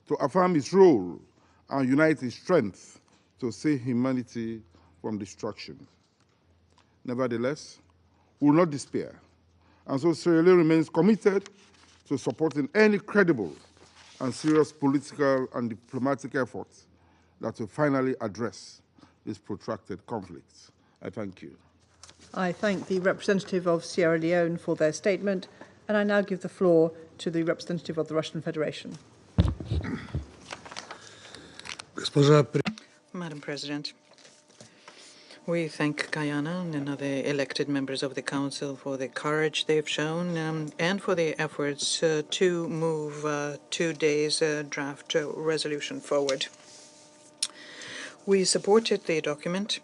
to affirm its role and unite its strength to save humanity from destruction. Nevertheless, we will not despair, and so Sierra Leone remains committed to supporting any credible and serious political and diplomatic efforts that will finally address this protracted conflict. I thank you. I thank the representative of Sierra Leone for their statement, and I now give the floor to the representative of the Russian Federation. Madam President, we thank Guyana and other elected members of the Council for the courage they've shown and for their efforts to move today's draft resolution forward. We supported the document,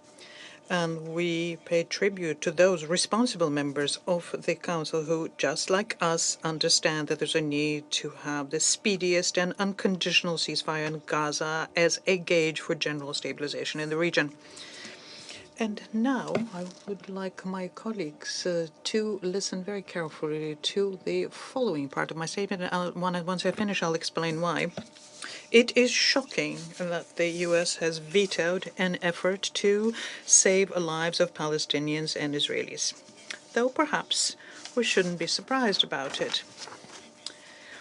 and we pay tribute to those responsible members of the Council who, just like us, understand that there's a need to have the speediest and unconditional ceasefire in Gaza as a gauge for general stabilization in the region. And now I would like my colleagues to listen very carefully to the following part of my statement. And once I finish, I'll explain why. It is shocking that the U.S. has vetoed an effort to save the lives of Palestinians and Israelis, though perhaps we shouldn't be surprised about it.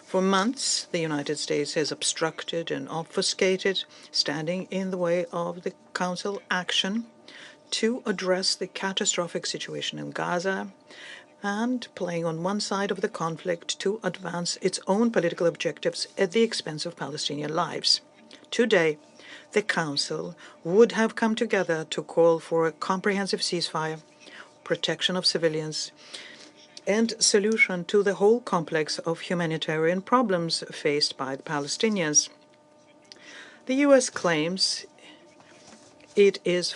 For months, the United States has obstructed and obfuscated, standing in the way of the Council action to address the catastrophic situation in Gaza and playing on one side of the conflict to advance its own political objectives at the expense of Palestinian lives. Today, the Council would have come together to call for a comprehensive ceasefire, protection of civilians, and solution to the whole complex of humanitarian problems faced by the Palestinians. The U.S. claims it is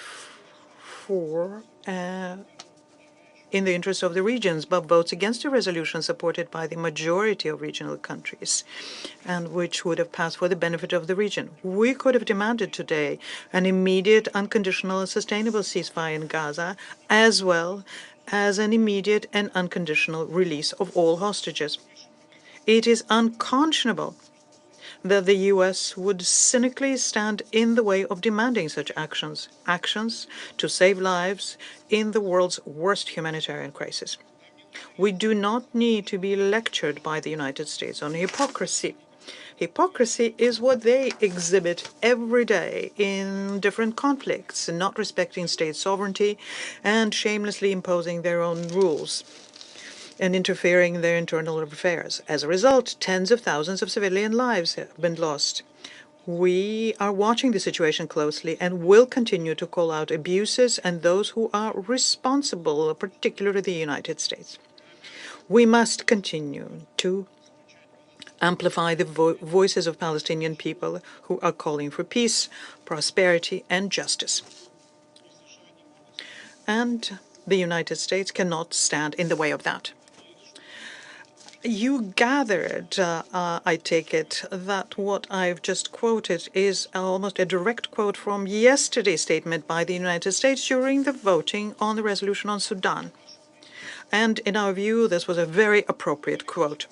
in the interest of the regions, but votes against a resolution supported by the majority of regional countries, and which would have passed for the benefit of the region. We could have demanded today an immediate, unconditional, and sustainable ceasefire in Gaza, as well as an immediate and unconditional release of all hostages. It is unconscionable that the U.S. would cynically stand in the way of demanding such actions to save lives in the world's worst humanitarian crisis. We do not need to be lectured by the United States on hypocrisy. Hypocrisy is what they exhibit every day in different conflicts, not respecting state sovereignty and shamelessly imposing their own rules and interfering in their internal affairs. As a result, tens of thousands of civilian lives have been lost. We are watching the situation closely and will continue to call out abuses and those who are responsible, particularly the United States. We must continue to amplify the voices of Palestinian people who are calling for peace, prosperity, and justice. And the United States cannot stand in the way of that. You gathered, I take it, that what I've just quoted is almost a direct quote from yesterday's statement by the United States during the voting on the resolution on Sudan. And in our view, this was a very appropriate quote.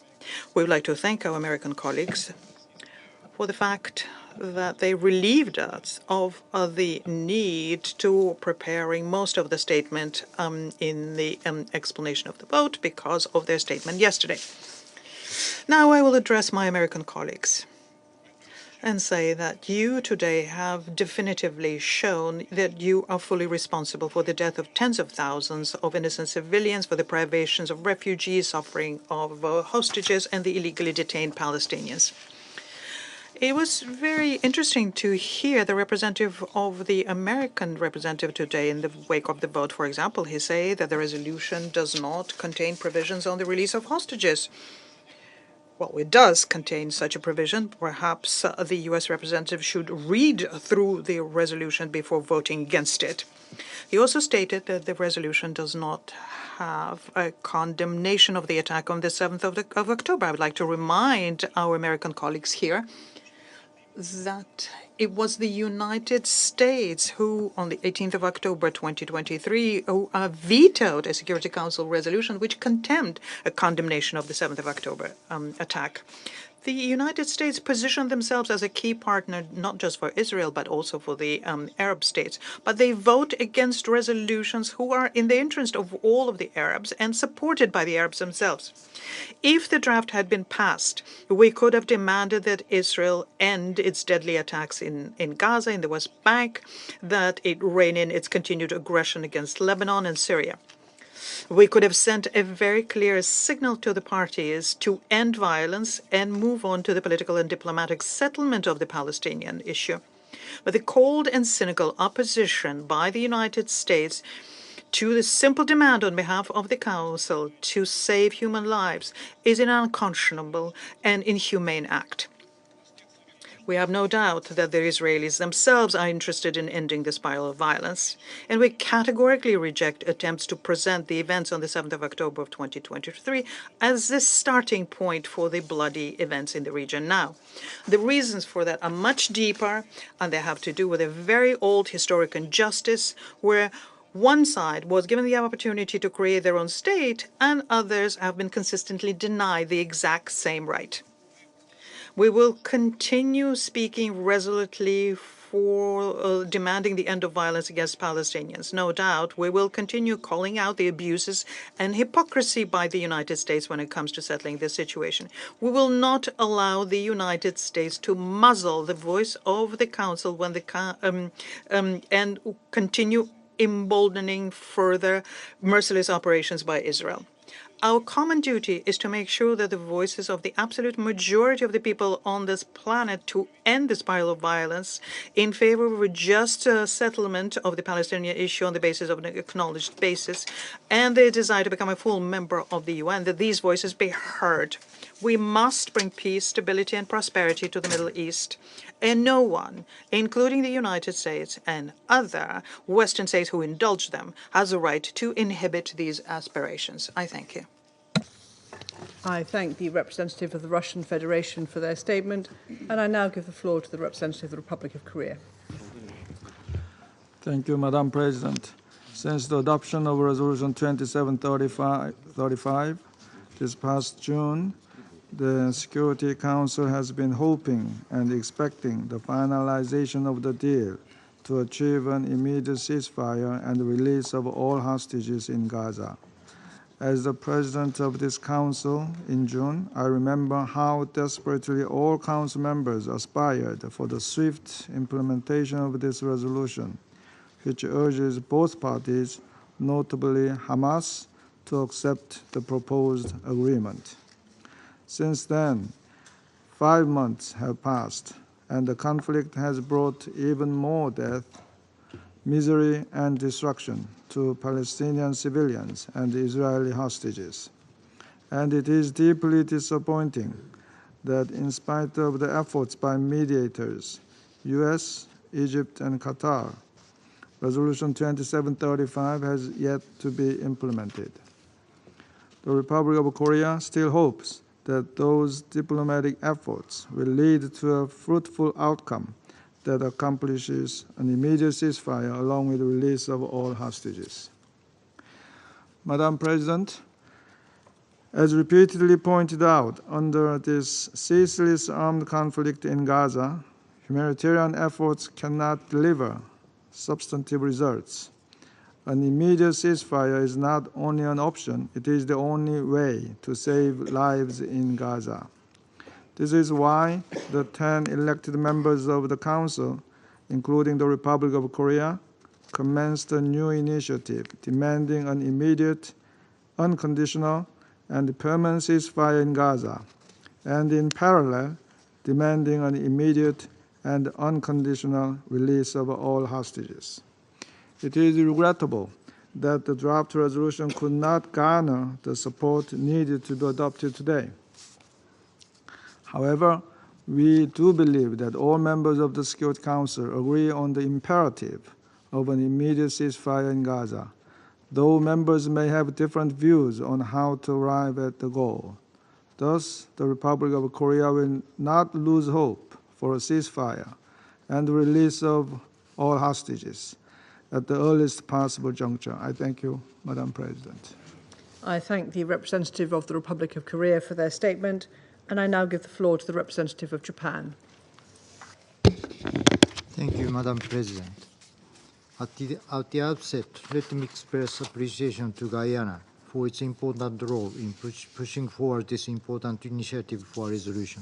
We would like to thank our American colleagues for the fact that they relieved us of the need to preparing most of the statement in the explanation of the vote because of their statement yesterday. Now I will address my American colleagues and say that you today have definitively shown that you are fully responsible for the death of tens of thousands of innocent civilians, for the privations of refugees, suffering of hostages, and the illegally detained Palestinians. It was very interesting to hear the representative of the American representative today in the wake of the vote. For example, he said that the resolution does not contain provisions on the release of hostages. Well, it does contain such a provision. Perhaps the U.S. representative should read through the resolution before voting against it. He also stated that the resolution does not have a condemnation of the attack on the 7th of October. I would like to remind our American colleagues here that it was the United States who, on the 18th of October 2023, vetoed a Security Council resolution which condemned a condemnation of the 7th of October attack. The United States positioned themselves as a key partner, not just for Israel, but also for the Arab states. But they vote against resolutions who are in the interest of all of the Arabs and supported by the Arabs themselves. If the draft had been passed, we could have demanded that Israel end its deadly attacks in Gaza, in the West Bank, that it rein in its continued aggression against Lebanon and Syria. We could have sent a very clear signal to the parties to end violence and move on to the political and diplomatic settlement of the Palestinian issue. But the cold and cynical opposition by the United States to the simple demand on behalf of the Council to save human lives is an unconscionable and inhumane act. We have no doubt that the Israelis themselves are interested in ending the spiral of violence, and we categorically reject attempts to present the events on the 7th of October of 2023 as the starting point for the bloody events in the region now. The reasons for that are much deeper, and they have to do with a very old historic injustice where One side was given the opportunity to create their own state, and others have been consistently denied the exact same right. We will continue speaking resolutely for demanding the end of violence against Palestinians. No doubt, we will continue calling out the abuses and hypocrisy by the United States when it comes to settling this situation. We will not allow the United States to muzzle the voice of the Council when and continue emboldening further merciless operations by Israel. Our common duty is to make sure that the voices of the absolute majority of the people on this planet to end this spiral of violence in favor of a just settlement of the Palestinian issue on the basis of an acknowledged basis and the desire to become a full member of the UN, that these voices be heard. We must bring peace, stability, and prosperity to the Middle East. And no one, including the United States and other Western states who indulge them, has a right to inhibit these aspirations. I thank you. I thank the representative of the Russian Federation for their statement, and I now give the floor to the representative of the Republic of Korea. Thank you, Madam President. Since the adoption of Resolution 2735 this past June, the Security Council has been hoping and expecting the finalization of the deal to achieve an immediate ceasefire and release of all hostages in Gaza. As the president of this council in June, I remember how desperately all council members aspired for the swift implementation of this resolution, which urges both parties, notably Hamas, to accept the proposed agreement. Since then, 5 months have passed, and the conflict has brought even more death, misery, and destruction to Palestinian civilians and Israeli hostages. And it is deeply disappointing that in spite of the efforts by mediators, US, Egypt, and Qatar, Resolution 2735 has yet to be implemented. The Republic of Korea still hopes that those diplomatic efforts will lead to a fruitful outcome that accomplishes an immediate ceasefire along with the release of all hostages. Madam President, as repeatedly pointed out, under this ceaseless armed conflict in Gaza, humanitarian efforts cannot deliver substantive results. An immediate ceasefire is not only an option, it is the only way to save lives in Gaza. This is why the 10 elected members of the Council, including the Republic of Korea, commenced a new initiative demanding an immediate, unconditional, and permanent ceasefire in Gaza, and in parallel, demanding an immediate and unconditional release of all hostages. It is regrettable that the draft resolution could not garner the support needed to be adopted today. However, we do believe that all members of the Security Council agree on the imperative of an immediate ceasefire in Gaza, though members may have different views on how to arrive at the goal. Thus, the Republic of Korea will not lose hope for a ceasefire and the release of all hostages at the earliest possible juncture. I thank you, Madam President. I thank the representative of the Republic of Korea for their statement, and I now give the floor to the representative of Japan. Thank you, Madam President. At the outset, let me express appreciation to Guyana for its important role in pushing forward this important initiative for resolution.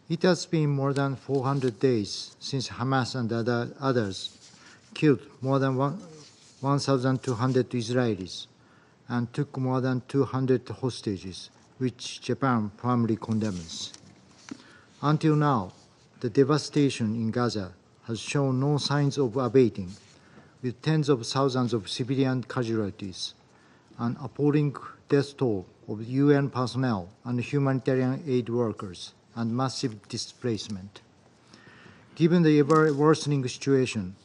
It has been more than 400 days since Hamas and others killed more than 1,200 Israelis and took more than 200 hostages, which Japan firmly condemns. Until now, the devastation in Gaza has shown no signs of abating, with tens of thousands of civilian casualties, an appalling death toll of UN personnel and humanitarian aid workers, and massive displacement. Given the ever-worsening situation,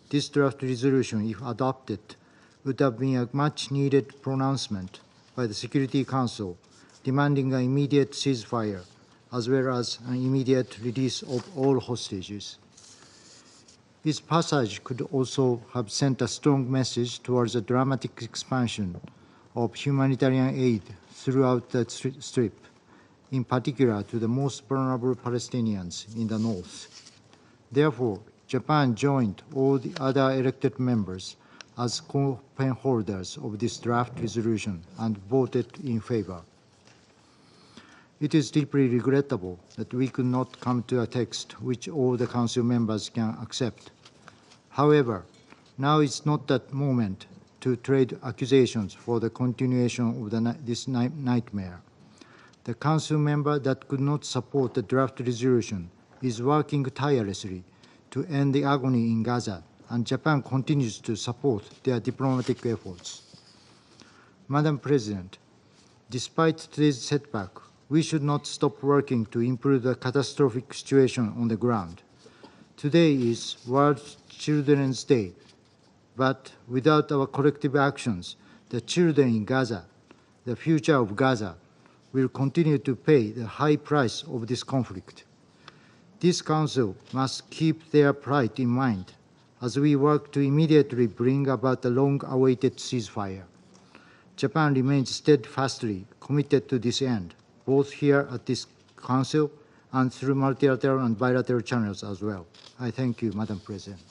this draft resolution, if adopted, would have been a much-needed pronouncement by the Security Council demanding an immediate ceasefire, as well as an immediate release of all hostages. Its passage could also have sent a strong message towards a dramatic expansion of humanitarian aid throughout the Strip, in particular to the most vulnerable Palestinians in the north. Therefore, Japan joined all the other elected members as co-pen holders of this draft resolution and voted in favor. It is deeply regrettable that we could not come to a text which all the Council members can accept. However, now is not that moment to trade accusations for the continuation of this nightmare. The Council member that could not support the draft resolution is working tirelessly to end the agony in Gaza, and Japan continues to support their diplomatic efforts. Madam President, despite today's setback, we should not stop working to improve the catastrophic situation on the ground. Today is World Children's Day, but without our collective actions, the children in Gaza, the future of Gaza, will continue to pay the high price of this conflict. This Council must keep their plight in mind as we work to immediately bring about a long-awaited ceasefire. Japan remains steadfastly committed to this end, both here at this Council and through multilateral and bilateral channels as well. I thank you, Madam President.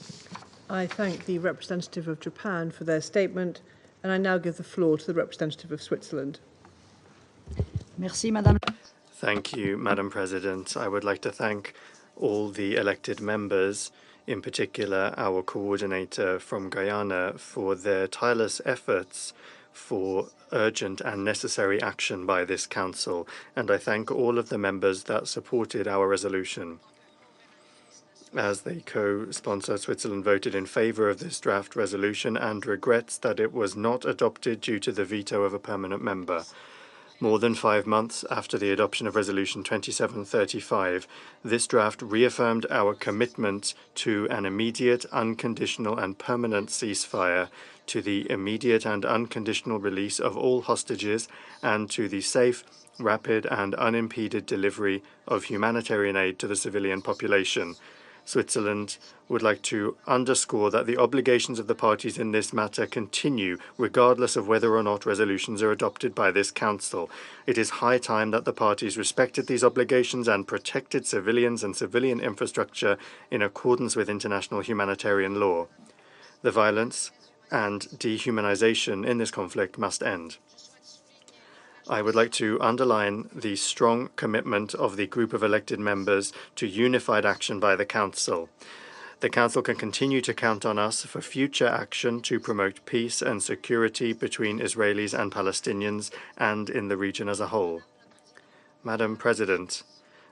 I thank the representative of Japan for their statement, and I now give the floor to the representative of Switzerland. Merci, Madame. Thank you, Madam President. I would like to thank all the elected members, in particular our coordinator from Guyana, for their tireless efforts for urgent and necessary action by this Council, and I thank all of the members that supported our resolution. As the co-sponsor, Switzerland voted in favour of this draft resolution and regrets that it was not adopted due to the veto of a permanent member. More than 5 months after the adoption of Resolution 2735, this draft reaffirmed our commitment to an immediate, unconditional and permanent ceasefire, to the immediate and unconditional release of all hostages, and to the safe, rapid and unimpeded delivery of humanitarian aid to the civilian population. Switzerland would like to underscore that the obligations of the parties in this matter continue, regardless of whether or not resolutions are adopted by this Council. It is high time that the parties respected these obligations and protected civilians and civilian infrastructure in accordance with international humanitarian law. The violence and dehumanization in this conflict must end. I would like to underline the strong commitment of the group of elected members to unified action by the Council. The Council can continue to count on us for future action to promote peace and security between Israelis and Palestinians and in the region as a whole. Madam President,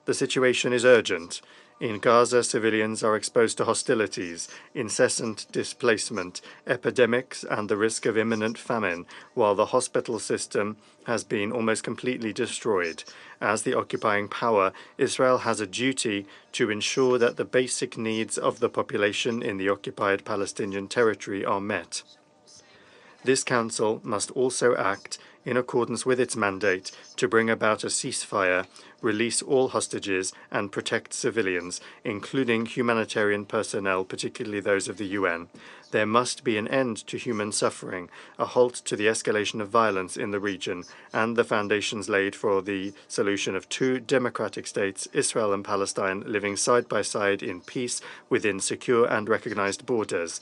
the situation is urgent. In Gaza, civilians are exposed to hostilities, incessant displacement, epidemics, and the risk of imminent famine, while the hospital system has been almost completely destroyed. As the occupying power, Israel has a duty to ensure that the basic needs of the population in the occupied Palestinian territory are met. This Council must also act in accordance with its mandate to bring about a ceasefire, release all hostages, and protect civilians, including humanitarian personnel, particularly those of the UN. There must be an end to human suffering, a halt to the escalation of violence in the region, and the foundations laid for the solution of 2 democratic states, Israel and Palestine, living side by side in peace within secure and recognized borders.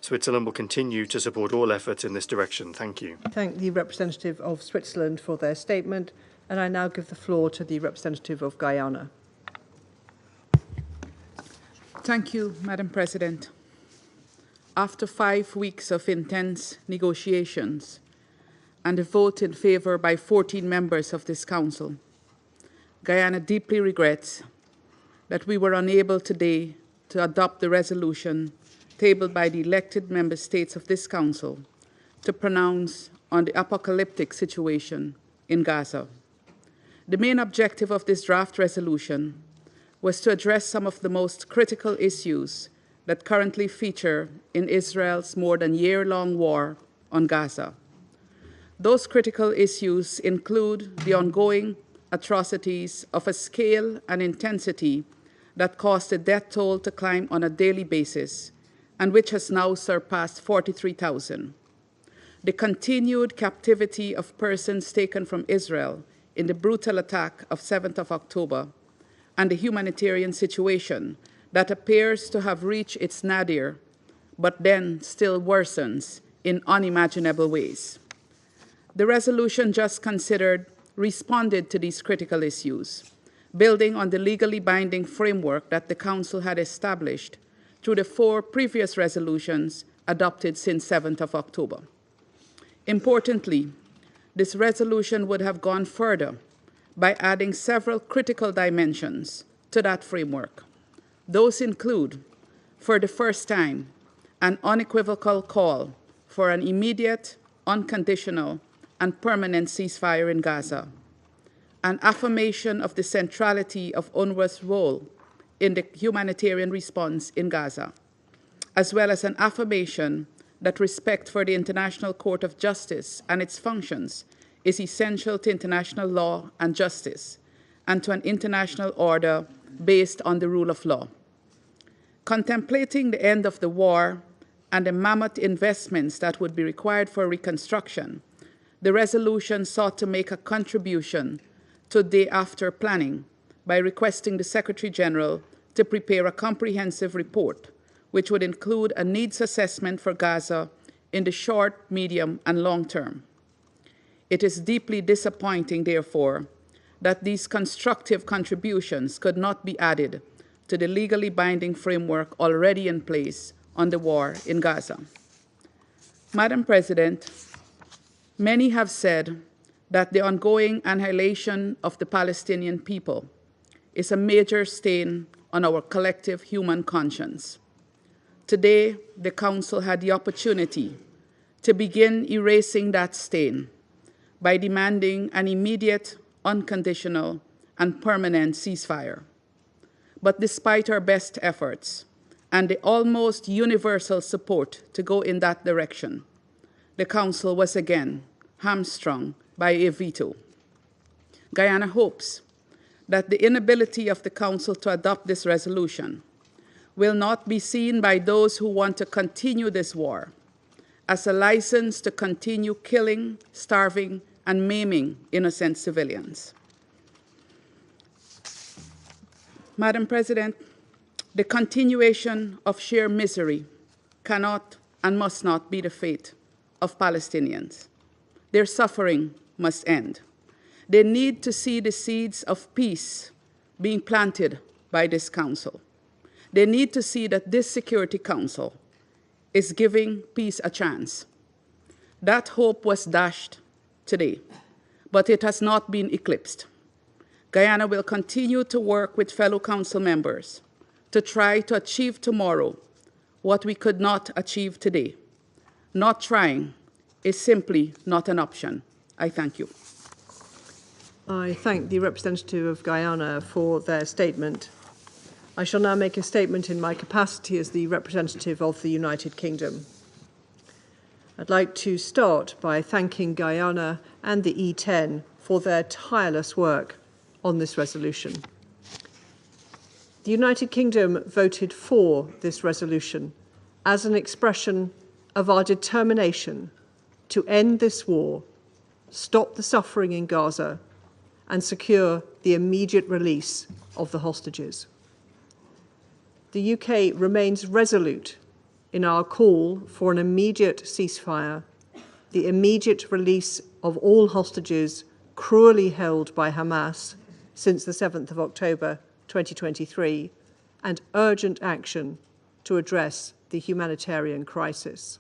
Switzerland will continue to support all efforts in this direction. Thank you. Thank the representative of Switzerland for their statement, and I now give the floor to the representative of Guyana. Thank you, Madam President. After 5 weeks of intense negotiations and a vote in favour by 14 members of this Council, Guyana deeply regrets that we were unable today to adopt the resolution tabled by the elected member states of this Council to pronounce on the apocalyptic situation in Gaza. The main objective of this draft resolution was to address some of the most critical issues that currently feature in Israel's more than year-long war on Gaza. Those critical issues include the ongoing atrocities of a scale and intensity that caused the death toll to climb on a daily basis and which has now surpassed 43,000. The continued captivity of persons taken from Israel in the brutal attack of 7th of October and the humanitarian situation that appears to have reached its nadir, but then still worsens in unimaginable ways. The resolution just considered responded to these critical issues, building on the legally binding framework that the Council had established through the 4 previous resolutions adopted since 7th of October. Importantly, this resolution would have gone further by adding several critical dimensions to that framework. Those include, for the first time, an unequivocal call for an immediate, unconditional, and permanent ceasefire in Gaza, an affirmation of the centrality of UNRWA's role in the humanitarian response in Gaza, as well as an affirmation that respect for the International Court of Justice and its functions is essential to international law and justice, and to an international order based on the rule of law. Contemplating the end of the war and the mammoth investments that would be required for reconstruction, the resolution sought to make a contribution to day-after planning by requesting the Secretary General to prepare a comprehensive report which would include a needs assessment for Gaza in the short, medium, and long term. It is deeply disappointing, therefore, that these constructive contributions could not be added to the legally binding framework already in place on the war in Gaza. Madam President, many have said that the ongoing annihilation of the Palestinian people is a major stain on our collective human conscience. Today, the Council had the opportunity to begin erasing that stain by demanding an immediate, unconditional, and permanent ceasefire. But despite our best efforts and the almost universal support to go in that direction, the Council was again hamstrung by a veto. Guyana hopes that the inability of the Council to adopt this resolution will not be seen by those who want to continue this war as a license to continue killing, starving, and maiming innocent civilians. Madam President, the continuation of sheer misery cannot and must not be the fate of Palestinians. Their suffering must end. They need to see the seeds of peace being planted by this Council. They need to see that this Security Council is giving peace a chance. That hope was dashed today, but it has not been eclipsed. Guyana will continue to work with fellow Council members to try to achieve tomorrow what we could not achieve today. Not trying is simply not an option. I thank you. I thank the representative of Guyana for their statement. I shall now make a statement in my capacity as the representative of the United Kingdom. I'd like to start by thanking Guyana and the E10 for their tireless work on this resolution. The United Kingdom voted for this resolution as an expression of our determination to end this war, stop the suffering in Gaza, and secure the immediate release of the hostages. The UK remains resolute in our call for an immediate ceasefire, the immediate release of all hostages cruelly held by Hamas since the 7th of October 2023, and urgent action to address the humanitarian crisis.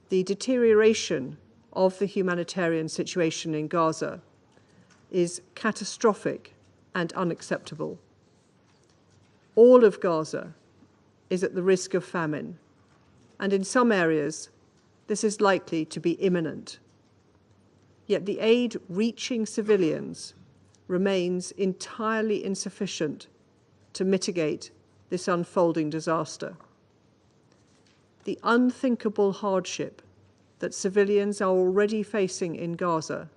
The deterioration of the humanitarian situation in Gaza is catastrophic and unacceptable. All of Gaza is at the risk of famine, and in some areas, this is likely to be imminent. Yet the aid reaching civilians remains entirely insufficient to mitigate this unfolding disaster. The unthinkable hardship that civilians are already facing in Gaza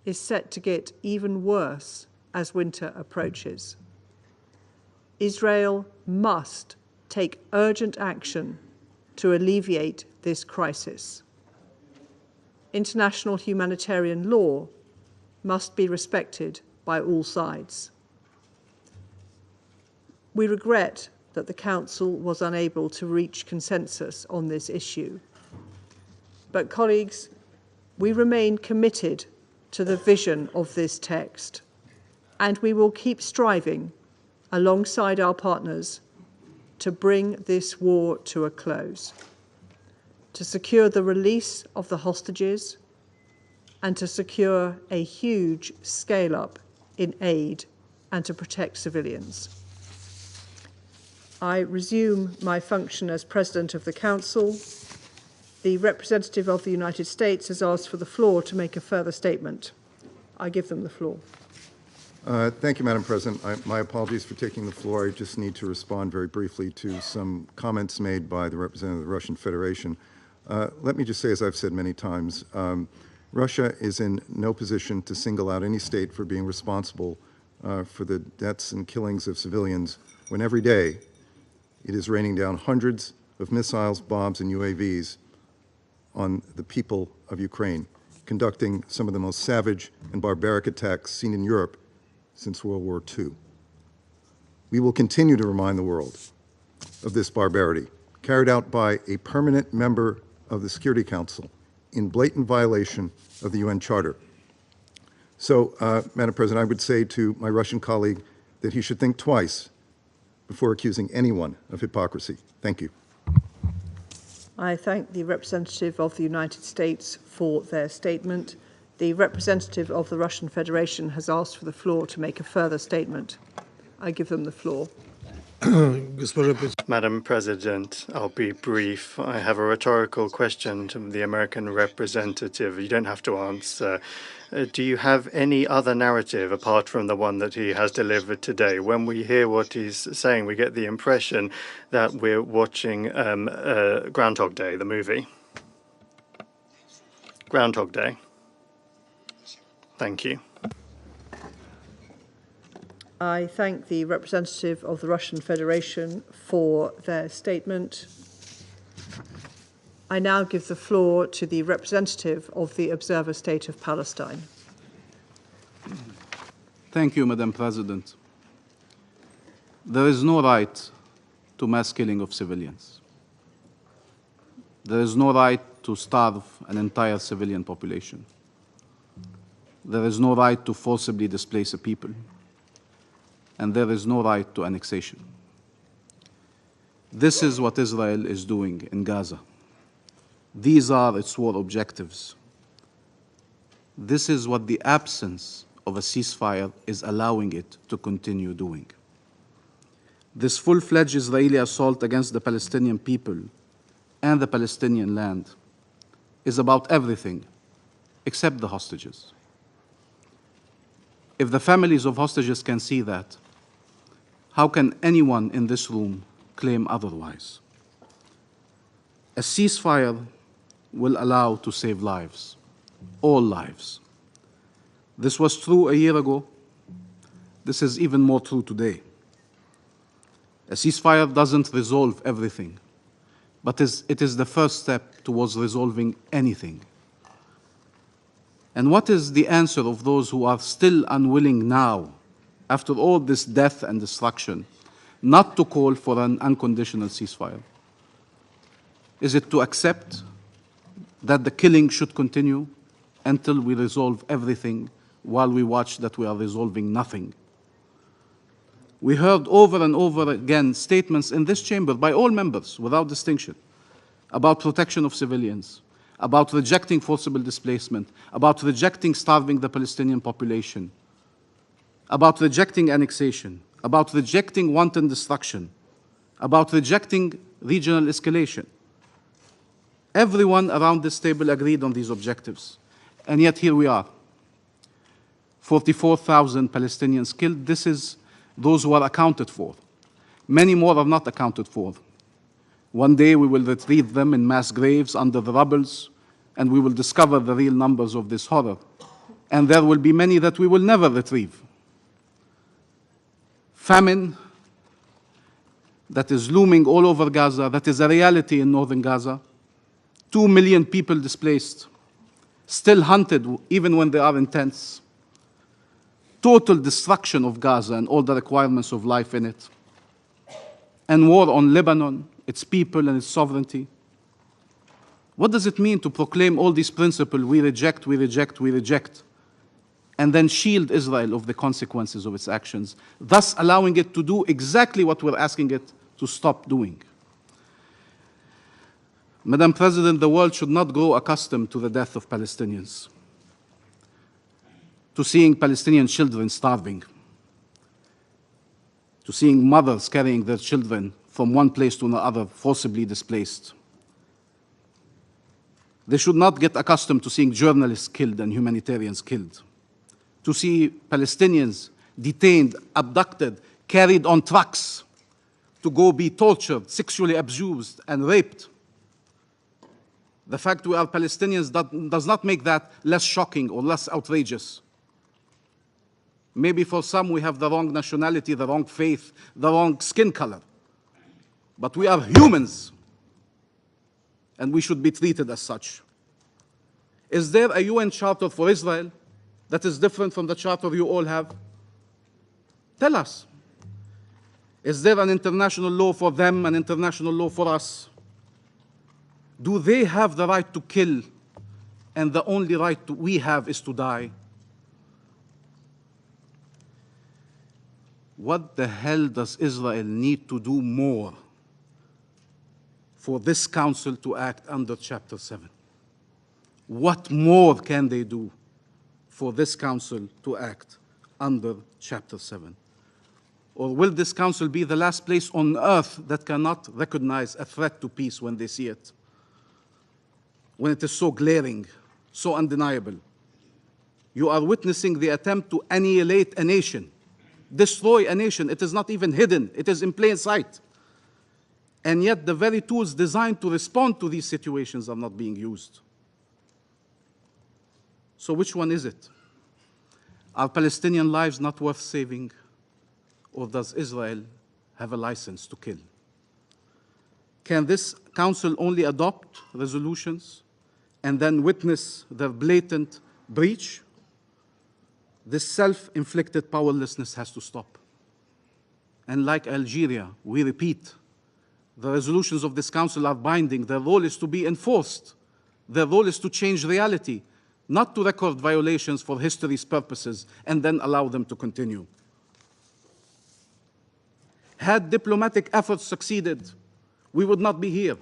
is set to get even worse as winter approaches. Israel must take urgent action to alleviate this crisis. International humanitarian law must be respected by all sides. We regret that the Council was unable to reach consensus on this issue. But colleagues, we remain committed to the vision of this text, and we will keep striving alongside our partners to bring this war to a close, to secure the release of the hostages, and to secure a huge scale-up in aid and to protect civilians. I resume my function as President of the Council. The representative of the United States has asked for the floor to make a further statement. I give them the floor. Thank you, Madam President. My apologies for taking the floor. I just need to respond very briefly to some comments made by the representative of the Russian Federation. Let me just say, as I've said many times, Russia is in no position to single out any state for being responsible for the deaths and killings of civilians when every day it is raining down hundreds of missiles, bombs, and UAVs on the people of Ukraine, conducting some of the most savage and barbaric attacks seen in Europe since World War II. We will continue to remind the world of this barbarity, carried out by a permanent member of the Security Council in blatant violation of the UN Charter. So, Madam President, I would say to my Russian colleague that he should think twice before accusing anyone of hypocrisy. Thank you. I thank the representative of the United States for their statement. The representative of the Russian Federation has asked for the floor to make a further statement. I give them the floor. Madam President, I'll be brief. I have a rhetorical question to the American representative. You don't have to answer. Do you have any other narrative apart from the one that he has delivered today? When we hear what he's saying, we get the impression that we're watching Groundhog Day, the movie. Groundhog Day. Thank you. I thank the representative of the Russian Federation for their statement. I now give the floor to the representative of the Observer State of Palestine. Thank you, Madam President. There is no right to mass killing of civilians. There is no right to starve an entire civilian population. There is no right to forcibly displace a people. And there is no right to annexation. This is what Israel is doing in Gaza. These are its war objectives. This is what the absence of a ceasefire is allowing it to continue doing. This full-fledged Israeli assault against the Palestinian people and the Palestinian land is about everything except the hostages. If the families of hostages can see that, how can anyone in this room claim otherwise? A ceasefire will allow to save lives, all lives. This was true a year ago. This is even more true today. A ceasefire doesn't resolve everything, but it is the first step towards resolving anything. And what is the answer of those who are still unwilling now, after all this death and destruction, not to call for an unconditional ceasefire? Is it to accept that the killing should continue until we resolve everything while we watch that we are resolving nothing? We heard over and over again statements in this chamber by all members without distinction about protection of civilians, about rejecting forcible displacement, about rejecting starving the Palestinian population, about rejecting annexation, about rejecting wanton destruction, about rejecting regional escalation. Everyone around this table agreed on these objectives. And yet here we are. 44,000 Palestinians killed. This is those who are accounted for. Many more are not accounted for. One day we will retrieve them in mass graves under the rubbles, and we will discover the real numbers of this horror. And there will be many that we will never retrieve. Famine, that is looming all over Gaza, that is a reality in northern Gaza. 2 million people displaced, still hunted even when they are in tents. Total destruction of Gaza and all the requirements of life in it. And war on Lebanon, its people and its sovereignty. What does it mean to proclaim all these principles, we reject, we reject, we reject, and then shield Israel of the consequences of its actions, thus allowing it to do exactly what we're asking it to stop doing? Madam President, the world should not grow accustomed to the death of Palestinians, to seeing Palestinian children starving, to seeing mothers carrying their children from one place to another, forcibly displaced. They should not get accustomed to seeing journalists killed and humanitarians killed, to see Palestinians detained, abducted, carried on trucks to go be tortured, sexually abused, and raped. The fact we are Palestinians does not make that less shocking or less outrageous. Maybe for some we have the wrong nationality, the wrong faith, the wrong skin color. But we are humans, and we should be treated as such. Is there a UN charter for Israel that is different from the charter you all have? Tell us. Is there an international law for them, an international law for us? Do they have the right to kill, and the only right we have is to die? What the hell does Israel need to do more for this council to act under Chapter 7? What more can they do for this council to act under Chapter 7? Or will this council be the last place on earth that cannot recognize a threat to peace when they see it? When it is so glaring, so undeniable? You are witnessing the attempt to annihilate a nation, destroy a nation. It is not even hidden. It is in plain sight. And yet the very tools designed to respond to these situations are not being used. So which one is it? Are Palestinian lives not worth saving? Or does Israel have a license to kill? Can this council only adopt resolutions and then witness their blatant breach? This self-inflicted powerlessness has to stop. And like Algeria, we repeat, the resolutions of this council are binding. Their role is to be enforced. Their role is to change reality, not to record violations for history's purposes and then allow them to continue. Had diplomatic efforts succeeded, we would not be here.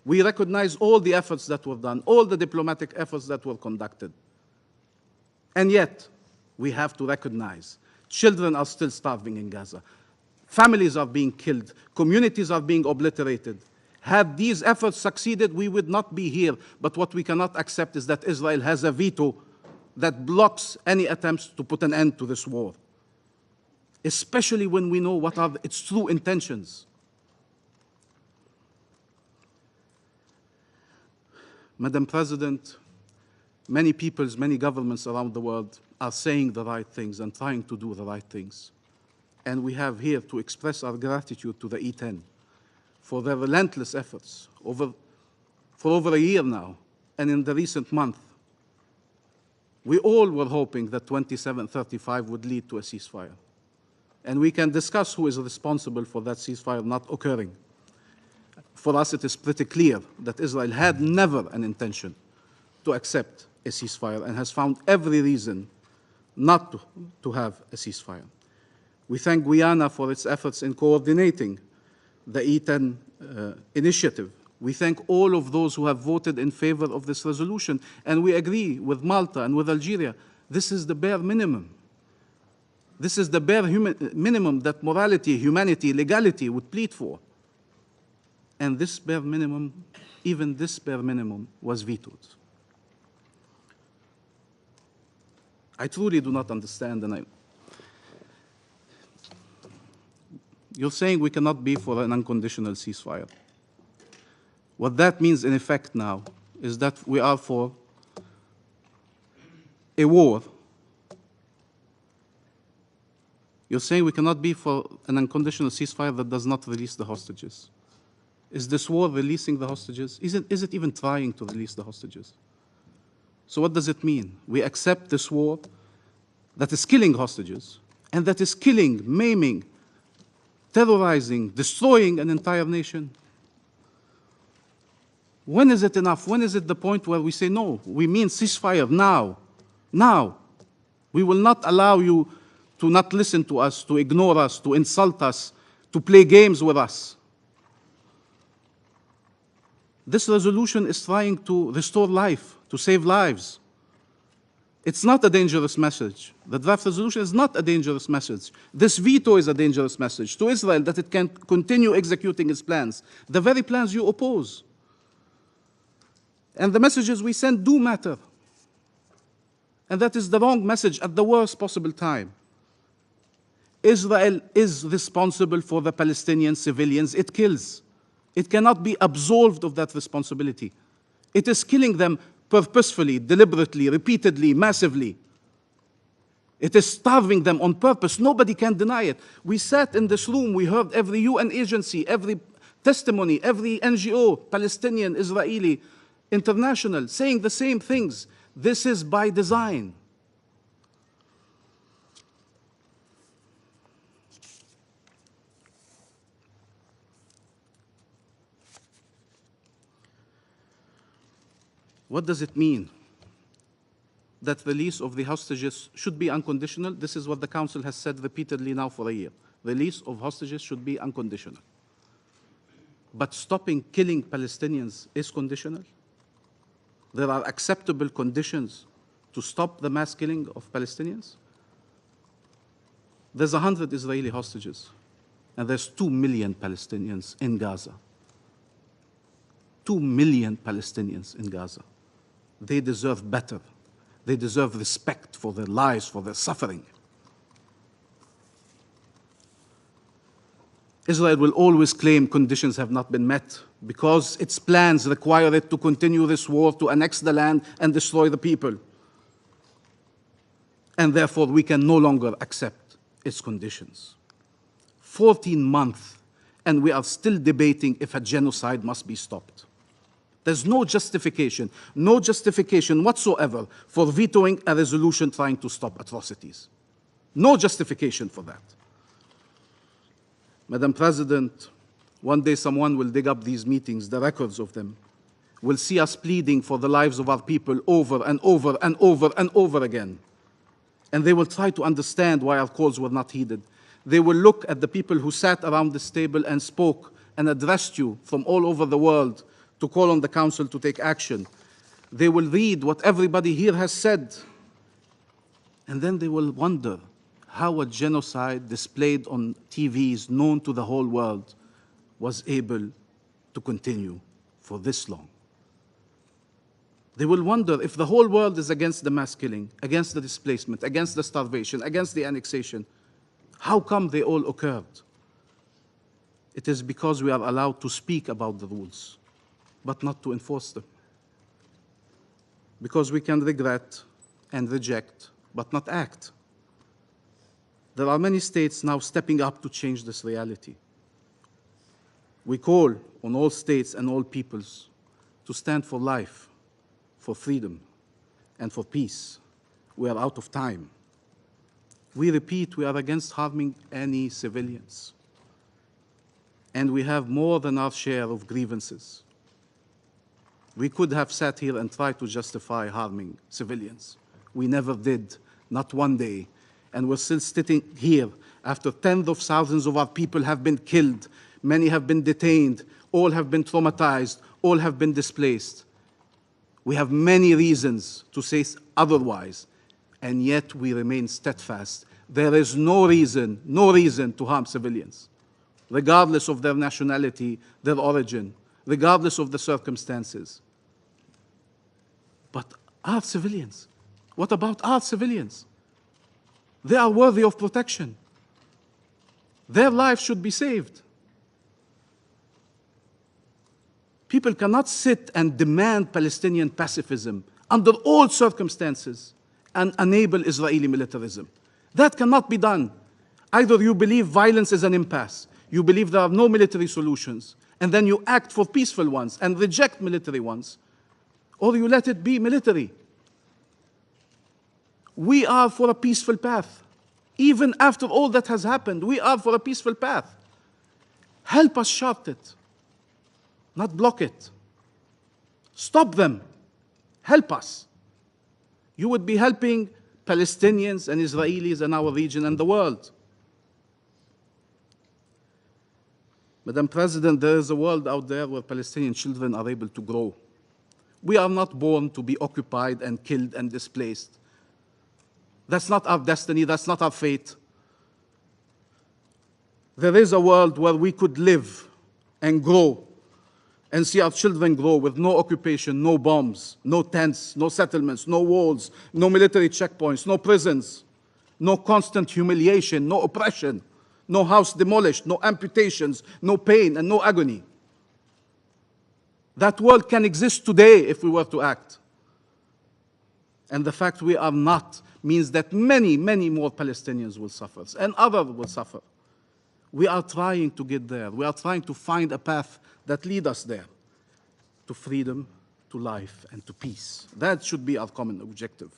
We recognize all the efforts that were done, all the diplomatic efforts that were conducted. And yet, we have to recognize children are still starving in Gaza. Families are being killed. Communities are being obliterated. Had these efforts succeeded, we would not be here. But what we cannot accept is that Israel has a veto that blocks any attempts to put an end to this war, especially when we know what are its true intentions. Madam President, many peoples, many governments around the world are saying the right things and trying to do the right things. And we have here to express our gratitude to the E10 for their relentless efforts for over a year now, and in the recent month. We all were hoping that 2735 would lead to a ceasefire. And we can discuss who is responsible for that ceasefire not occurring. For us, it is pretty clear that Israel had never an intention to accept a ceasefire and has found every reason not to have a ceasefire. We thank Guyana for its efforts in coordinating the E10 initiative. We thank all of those who have voted in favor of this resolution, and we agree with Malta and with Algeria. This is the bare minimum. This is the bare minimum that morality, humanity, legality would plead for. And this bare minimum, even this bare minimum, was vetoed. I truly do not understand, and you're saying we cannot be for an unconditional ceasefire. What that means in effect now is that we are for a war. You're saying we cannot be for an unconditional ceasefire that does not release the hostages. Is this war releasing the hostages? Is it even trying to release the hostages? So what does it mean? We accept this war that is killing hostages and that is killing, maiming, terrorizing, destroying an entire nation. When is it enough? When is it the point where we say, no, we mean ceasefire now, now. We will not allow you to not listen to us, to ignore us, to insult us, to play games with us. This resolution is trying to restore life, to save lives. It's not a dangerous message. The draft resolution is not a dangerous message. This veto is a dangerous message to Israel that it can continue executing its plans, the very plans you oppose. And the messages we send do matter. And that is the wrong message at the worst possible time. Israel is responsible for the Palestinian civilians it kills. It cannot be absolved of that responsibility. It is killing them purposefully, deliberately, repeatedly, massively. It is starving them on purpose. Nobody can deny it. We sat in this room, we heard every UN agency, every testimony, every NGO, Palestinian, Israeli, international, saying the same things. This is by design. What does it mean that release of the hostages should be unconditional? This is what the Council has said repeatedly now for a year. Release of hostages should be unconditional. But stopping killing Palestinians is conditional? There are acceptable conditions to stop the mass killing of Palestinians? There's 100 Israeli hostages, and there's 2 million Palestinians in Gaza. 2 million Palestinians in Gaza. They deserve better. They deserve respect for their lives, for their suffering. Israel will always claim conditions have not been met because its plans require it to continue this war, to annex the land and destroy the people. And therefore, we can no longer accept its conditions. 14 months, and we are still debating if a genocide must be stopped. There's no justification whatsoever for vetoing a resolution trying to stop atrocities. No justification for that. Madam President, one day someone will dig up these meetings, the records of them, will see us pleading for the lives of our people over and over and over and over again. And they will try to understand why our calls were not heeded. They will look at the people who sat around this table and spoke and addressed you from all over the world to call on the Council to take action. They will read what everybody here has said, and then they will wonder how a genocide displayed on TVs known to the whole world was able to continue for this long. They will wonder if the whole world is against the mass killing, against the displacement, against the starvation, against the annexation, how come they all occurred? It is because we are allowed to speak about the rules, but not to enforce them. Because we can regret and reject, but not act. There are many states now stepping up to change this reality. We call on all states and all peoples to stand for life, for freedom, and for peace. We are out of time. We repeat, we are against harming any civilians. And we have more than our share of grievances. We could have sat here and tried to justify harming civilians. We never did, not one day. And we're still sitting here after tens of thousands of our people have been killed, many have been detained, all have been traumatized, all have been displaced. We have many reasons to say otherwise, and yet we remain steadfast. There is no reason to harm civilians, regardless of their nationality, their origin, regardless of the circumstances. But our civilians, what about our civilians? They are worthy of protection. Their lives should be saved. People cannot sit and demand Palestinian pacifism under all circumstances and enable Israeli militarism. That cannot be done. Either you believe violence is an impasse, you believe there are no military solutions, and then you act for peaceful ones and reject military ones, or you let it be military. We are for a peaceful path. Even after all that has happened, we are for a peaceful path. Help us chart it, not block it. Stop them. Help us. You would be helping Palestinians and Israelis in our region and the world. Madam President, there is a world out there where Palestinian children are able to grow. We are not born to be occupied and killed and displaced. That's not our destiny, that's not our fate. There is a world where we could live and grow and see our children grow with no occupation, no bombs, no tents, no settlements, no walls, no military checkpoints, no prisons, no constant humiliation, no oppression, no house demolished, no amputations, no pain and no agony. That world can exist today if we were to act. And the fact we are not means that many, many more Palestinians will suffer and others will suffer. We are trying to get there. We are trying to find a path that leads us there, to freedom, to life, and to peace. That should be our common objective.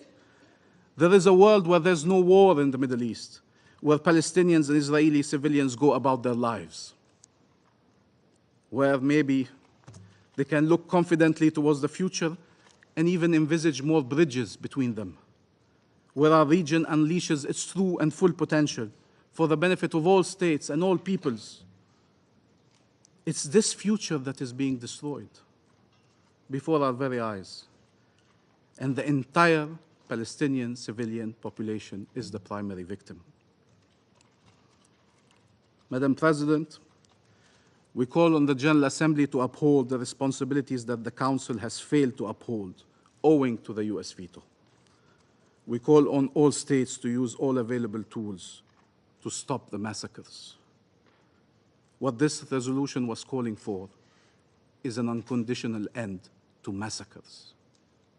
There is a world where there's no war in the Middle East, where Palestinians and Israeli civilians go about their lives, where maybe they can look confidently towards the future and even envisage more bridges between them, where our region unleashes its true and full potential for the benefit of all states and all peoples. It's this future that is being destroyed before our very eyes. And the entire Palestinian civilian population is the primary victim. Madam President, we call on the General Assembly to uphold the responsibilities that the Council has failed to uphold, owing to the US veto. We call on all states to use all available tools to stop the massacres. What this resolution was calling for is an unconditional end to massacres,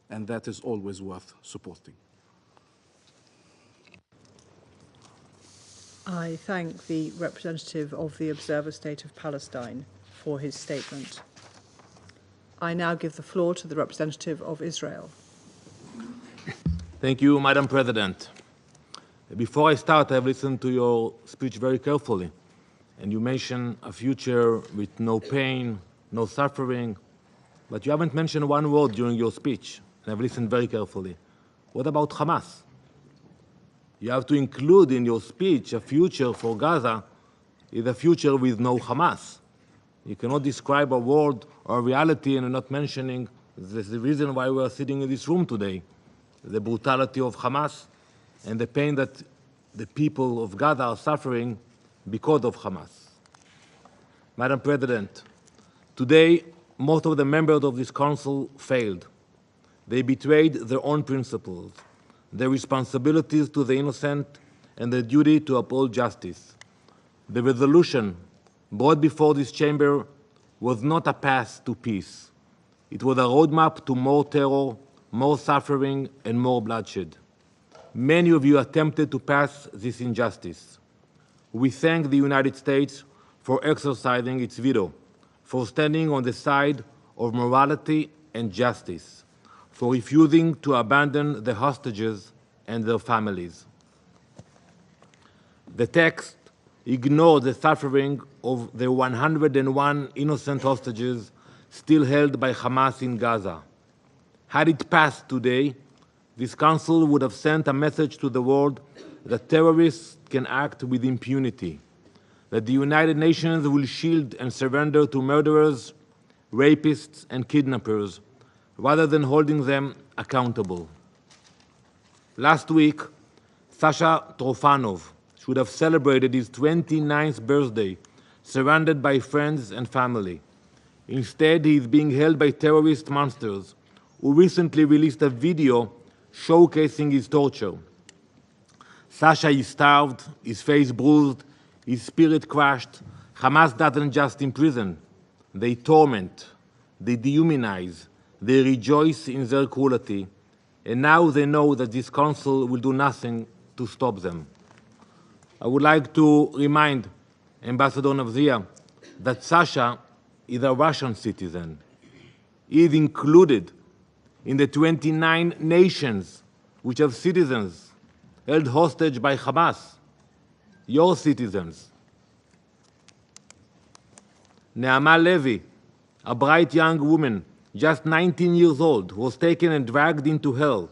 and that is always worth supporting. I thank the representative of the Observer State of Palestine for his statement. I now give the floor to the representative of Israel. Thank you, Madam President. Before I start, I've listened to your speech very carefully, and you mentioned a future with no pain, no suffering, but you haven't mentioned one word during your speech, and I've listened very carefully. What about Hamas? You have to include in your speech a future for Gaza is a future with no Hamas. You cannot describe a world or reality and not mentioning the reason why we are sitting in this room today, the brutality of Hamas and the pain that the people of Gaza are suffering because of Hamas. Madam President, today most of the members of this council failed. They betrayed their own principles, their responsibilities to the innocent, and their duty to uphold justice. The resolution brought before this chamber was not a path to peace. It was a roadmap to more terror, more suffering, and more bloodshed. Many of you attempted to pass this injustice. We thank the United States for exercising its veto, for standing on the side of morality and justice, for refusing to abandon the hostages and their families. The text ignored the suffering of the 101 innocent hostages still held by Hamas in Gaza. Had it passed today, this Council would have sent a message to the world that terrorists can act with impunity, that the United Nations will shield and surrender to murderers, rapists, and kidnappers, rather than holding them accountable. Last week, Sasha Trofanov should have celebrated his 29th birthday, surrounded by friends and family. Instead, he is being held by terrorist monsters who recently released a video showcasing his torture. Sasha is starved, his face bruised, his spirit crushed. Hamas doesn't just imprison, they torment, they dehumanize, they rejoice in their cruelty, and now they know that this council will do nothing to stop them. I would like to remind Ambassador Navzia that Sasha is a Russian citizen. He is included in the 29 nations which have citizens held hostage by Hamas, your citizens. Neama Levy, a bright young woman, just 19 years old, was taken and dragged into hell.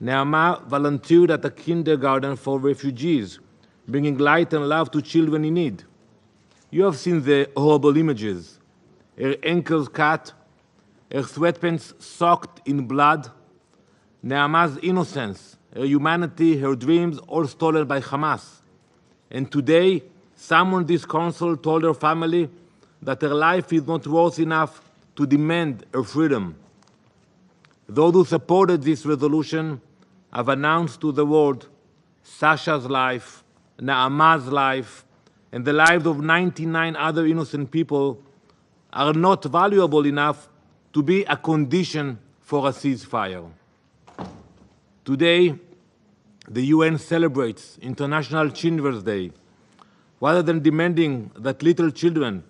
Neama volunteered at a kindergarten for refugees, bringing light and love to children in need. You have seen the horrible images. Her ankles cut, her sweatpants soaked in blood. Neama's innocence, her humanity, her dreams, all stolen by Hamas. And today, someone in this council told her family that her life is not worth enough to demand her freedom. Those who supported this resolution have announced to the world Sasha's life, Naama's life, and the lives of 99 other innocent people are not valuable enough to be a condition for a ceasefire. Today, the UN celebrates International Children's Day. Rather than demanding that little children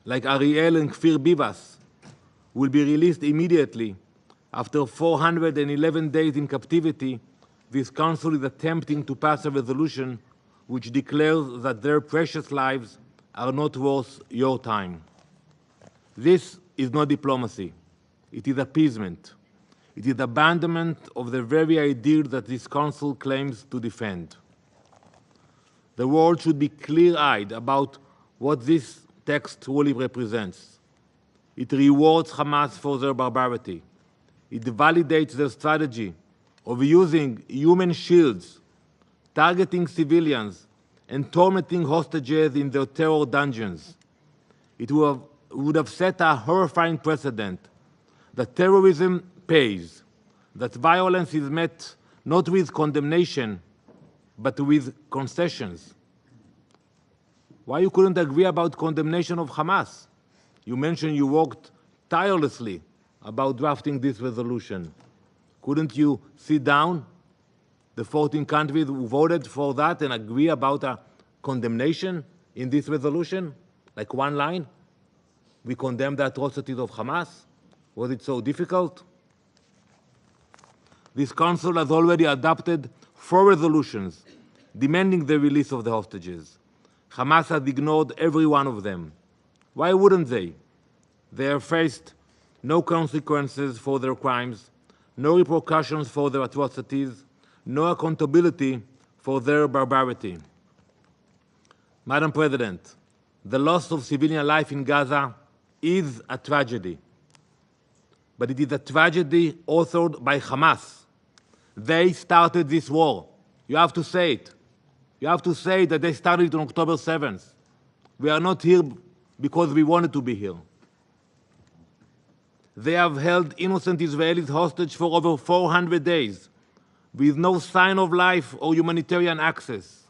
like Ariel and Kfir Bivas will be released immediately after 411 days in captivity, this Council is attempting to pass a resolution which declares that their precious lives are not worth your time. This is not diplomacy. It is appeasement. It is abandonment of the very ideal that this Council claims to defend. The world should be clear-eyed about what this text really represents. It rewards Hamas for their barbarity. It validates their strategy of using human shields, targeting civilians, and tormenting hostages in their terror dungeons. It would have set a horrifying precedent that terrorism pays, that violence is met not with condemnation, but with concessions. Why you couldn't agree about condemnation of Hamas? You mentioned you worked tirelessly about drafting this resolution. Couldn't you sit down, the 14 countries who voted for that, and agree about a condemnation in this resolution? Like one line? We condemn the atrocities of Hamas? Was it so difficult? This Council has already adopted 4 resolutions demanding the release of the hostages. Hamas has ignored every one of them. Why wouldn't they? They have faced no consequences for their crimes, no repercussions for their atrocities, no accountability for their barbarity. Madam President, the loss of civilian life in Gaza is a tragedy. But it is a tragedy authored by Hamas. They started this war. You have to say it. You have to say that they started it on October 7th. We are not here because we wanted to be here. They have held innocent Israelis hostage for over 400 days, with no sign of life or humanitarian access.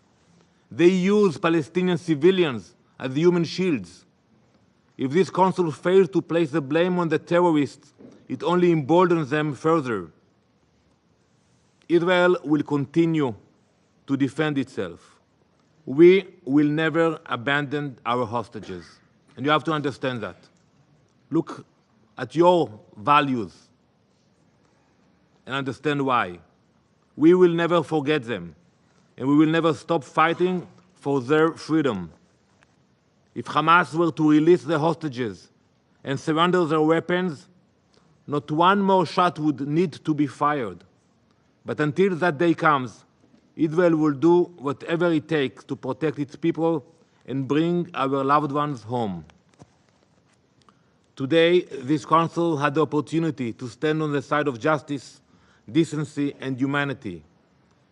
They use Palestinian civilians as human shields. If this Council fails to place the blame on the terrorists, it only emboldens them further. Israel will continue to defend itself. We will never abandon our hostages. And you have to understand that. Look at your values and understand why. We will never forget them, and we will never stop fighting for their freedom. If Hamas were to release the hostages and surrender their weapons, not one more shot would need to be fired. But until that day comes, Israel will do whatever it takes to protect its people and bring our loved ones home. Today, this Council had the opportunity to stand on the side of justice, decency, and humanity.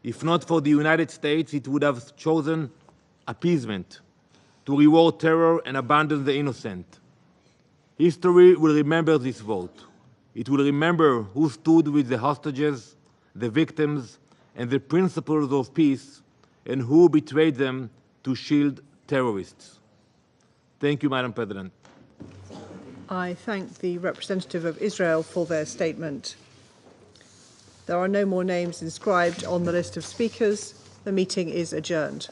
If not for the United States, it would have chosen appeasement, to reward terror and abandon the innocent. History will remember this vote. It will remember who stood with the hostages, the victims, and the principles of peace, and who betrayed them to shield terrorists. Thank you, Madam President. I thank the representative of Israel for their statement. There are no more names inscribed on the list of speakers. The meeting is adjourned.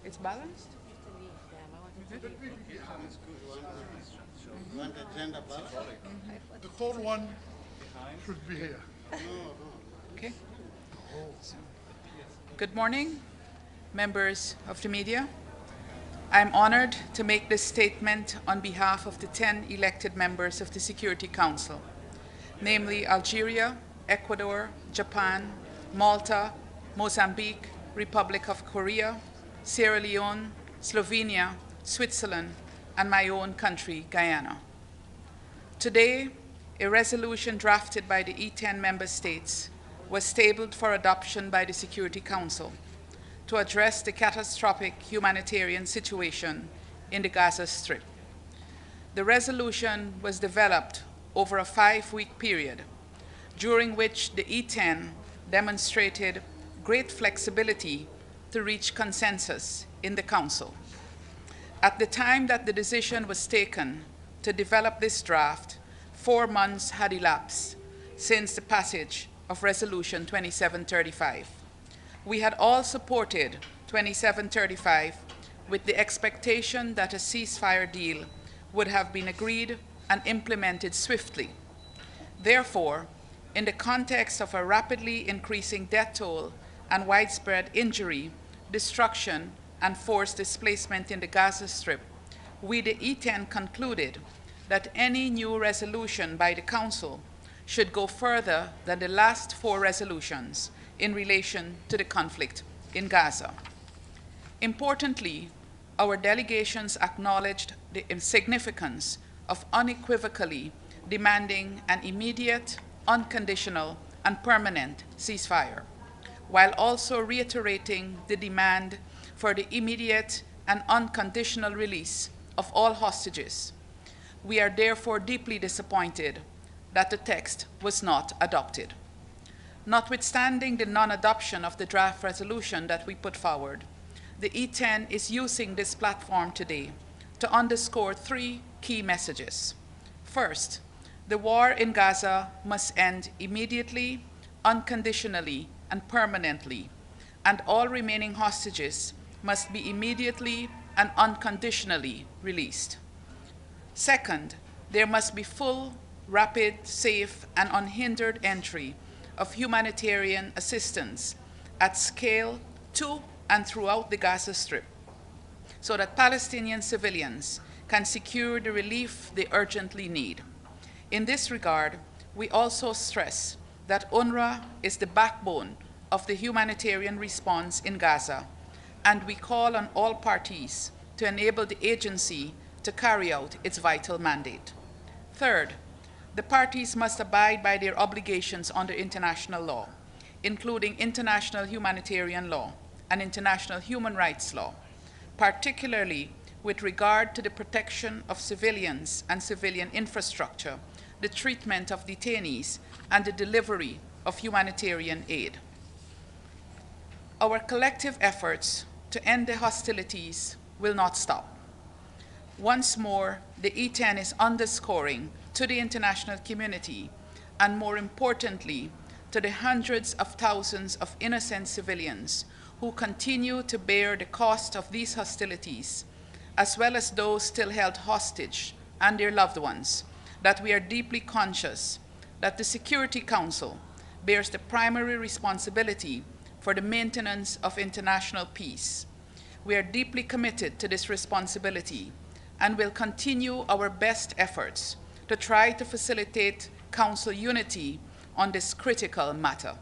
It's balanced? The tall one should be here. Okay. Good morning, members of the media. I'm honored to make this statement on behalf of the 10 elected members of the Security Council, namely Algeria, Ecuador, Japan, Malta, Mozambique, Republic of Korea, Sierra Leone, Slovenia, Switzerland, and my own country, Guyana. Today, a resolution drafted by the E10 member states was tabled for adoption by the Security Council to address the catastrophic humanitarian situation in the Gaza Strip. The resolution was developed over a 5-week period, during which the E10 demonstrated great flexibility to reach consensus in the Council. At the time that the decision was taken to develop this draft, 4 months had elapsed since the passage of Resolution 2735. We had all supported 2735 with the expectation that a ceasefire deal would have been agreed and implemented swiftly. Therefore, in the context of a rapidly increasing death toll and widespread injury, destruction, and forced displacement in the Gaza Strip, we, the E10, concluded that any new resolution by the Council should go further than the last 4 resolutions in relation to the conflict in Gaza. Importantly, our delegations acknowledged the significance of unequivocally demanding an immediate, unconditional, and permanent ceasefire, while also reiterating the demand for the immediate and unconditional release of all hostages. We are therefore deeply disappointed that the text was not adopted. Notwithstanding the non-adoption of the draft resolution that we put forward, the E10 is using this platform today to underscore 3 key messages. First, the war in Gaza must end immediately, unconditionally, and permanently, and all remaining hostages must be immediately and unconditionally released. Second, there must be full, rapid, safe, and unhindered entry of humanitarian assistance at scale to and throughout the Gaza Strip, so that Palestinian civilians can secure the relief they urgently need. In this regard, we also stress that UNRWA is the backbone of the humanitarian response in Gaza, and we call on all parties to enable the agency to carry out its vital mandate. Third, the parties must abide by their obligations under international law, including international humanitarian law and international human rights law, particularly with regard to the protection of civilians and civilian infrastructure, the treatment of detainees, and the delivery of humanitarian aid. Our collective efforts to end the hostilities will not stop. Once more, the E10 is underscoring to the international community, and more importantly, to the hundreds of thousands of innocent civilians who continue to bear the cost of these hostilities, as well as those still held hostage and their loved ones, that we are deeply conscious that the Security Council bears the primary responsibility for the maintenance of international peace. We are deeply committed to this responsibility and will continue our best efforts to try to facilitate Council unity on this critical matter.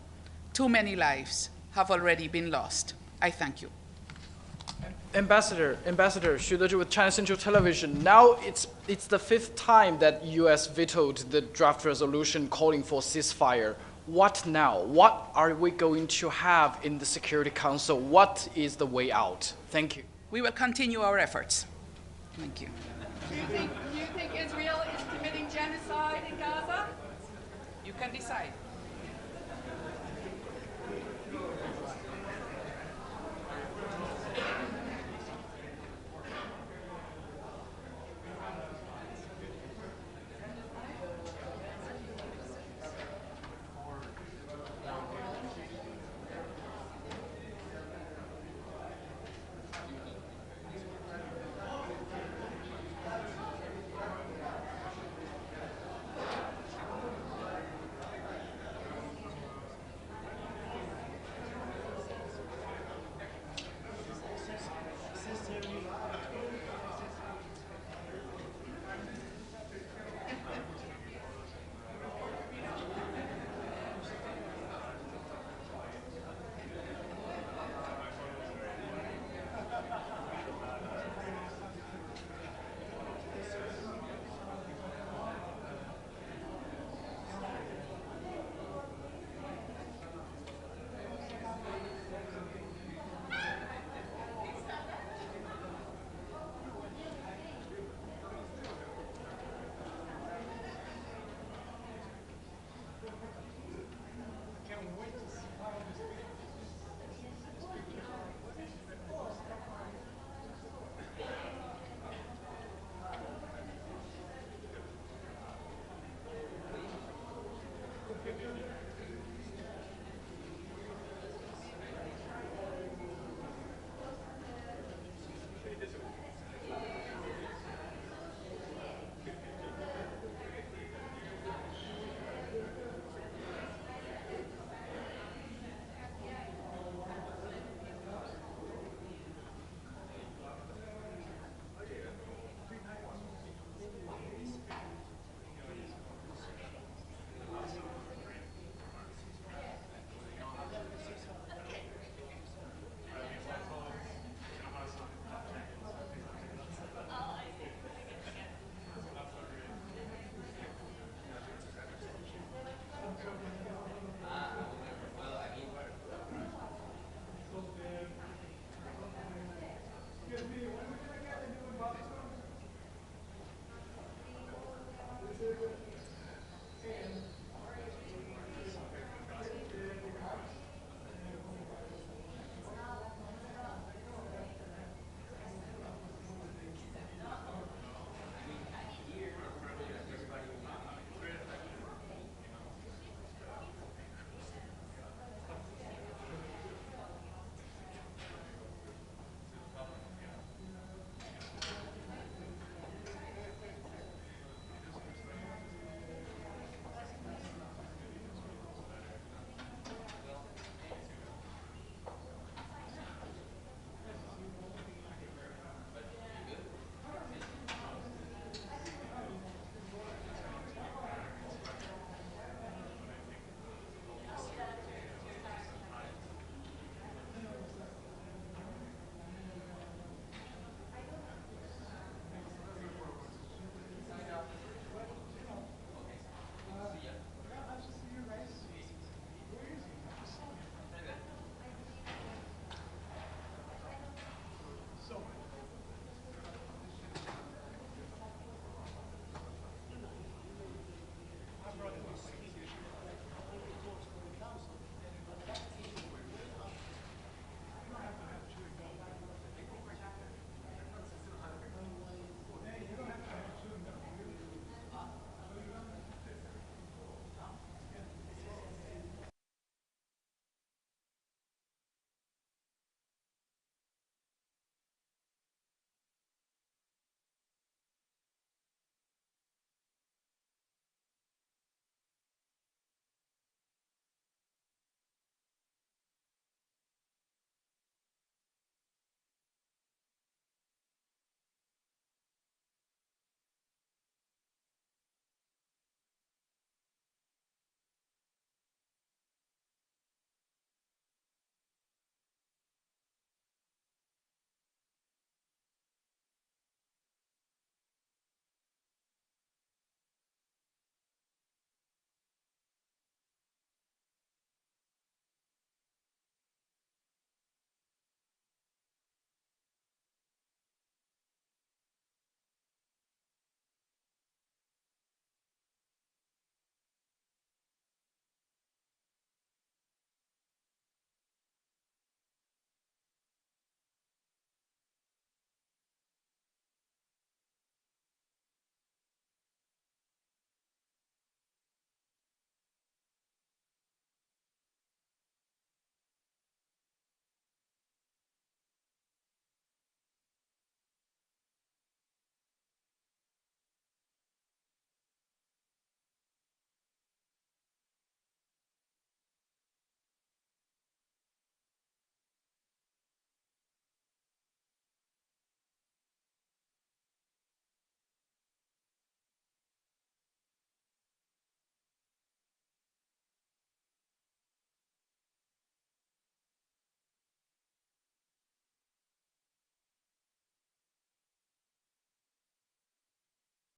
Too many lives have already been lost. I thank you. Ambassador, should I do with China Central Television? Now it's the 5th time that U.S. vetoed the draft resolution calling for ceasefire. What now? What are we going to have in the Security Council? What is the way out? Thank you. We will continue our efforts. Thank you. Do you think Israel is committing genocide in Gaza? You can decide.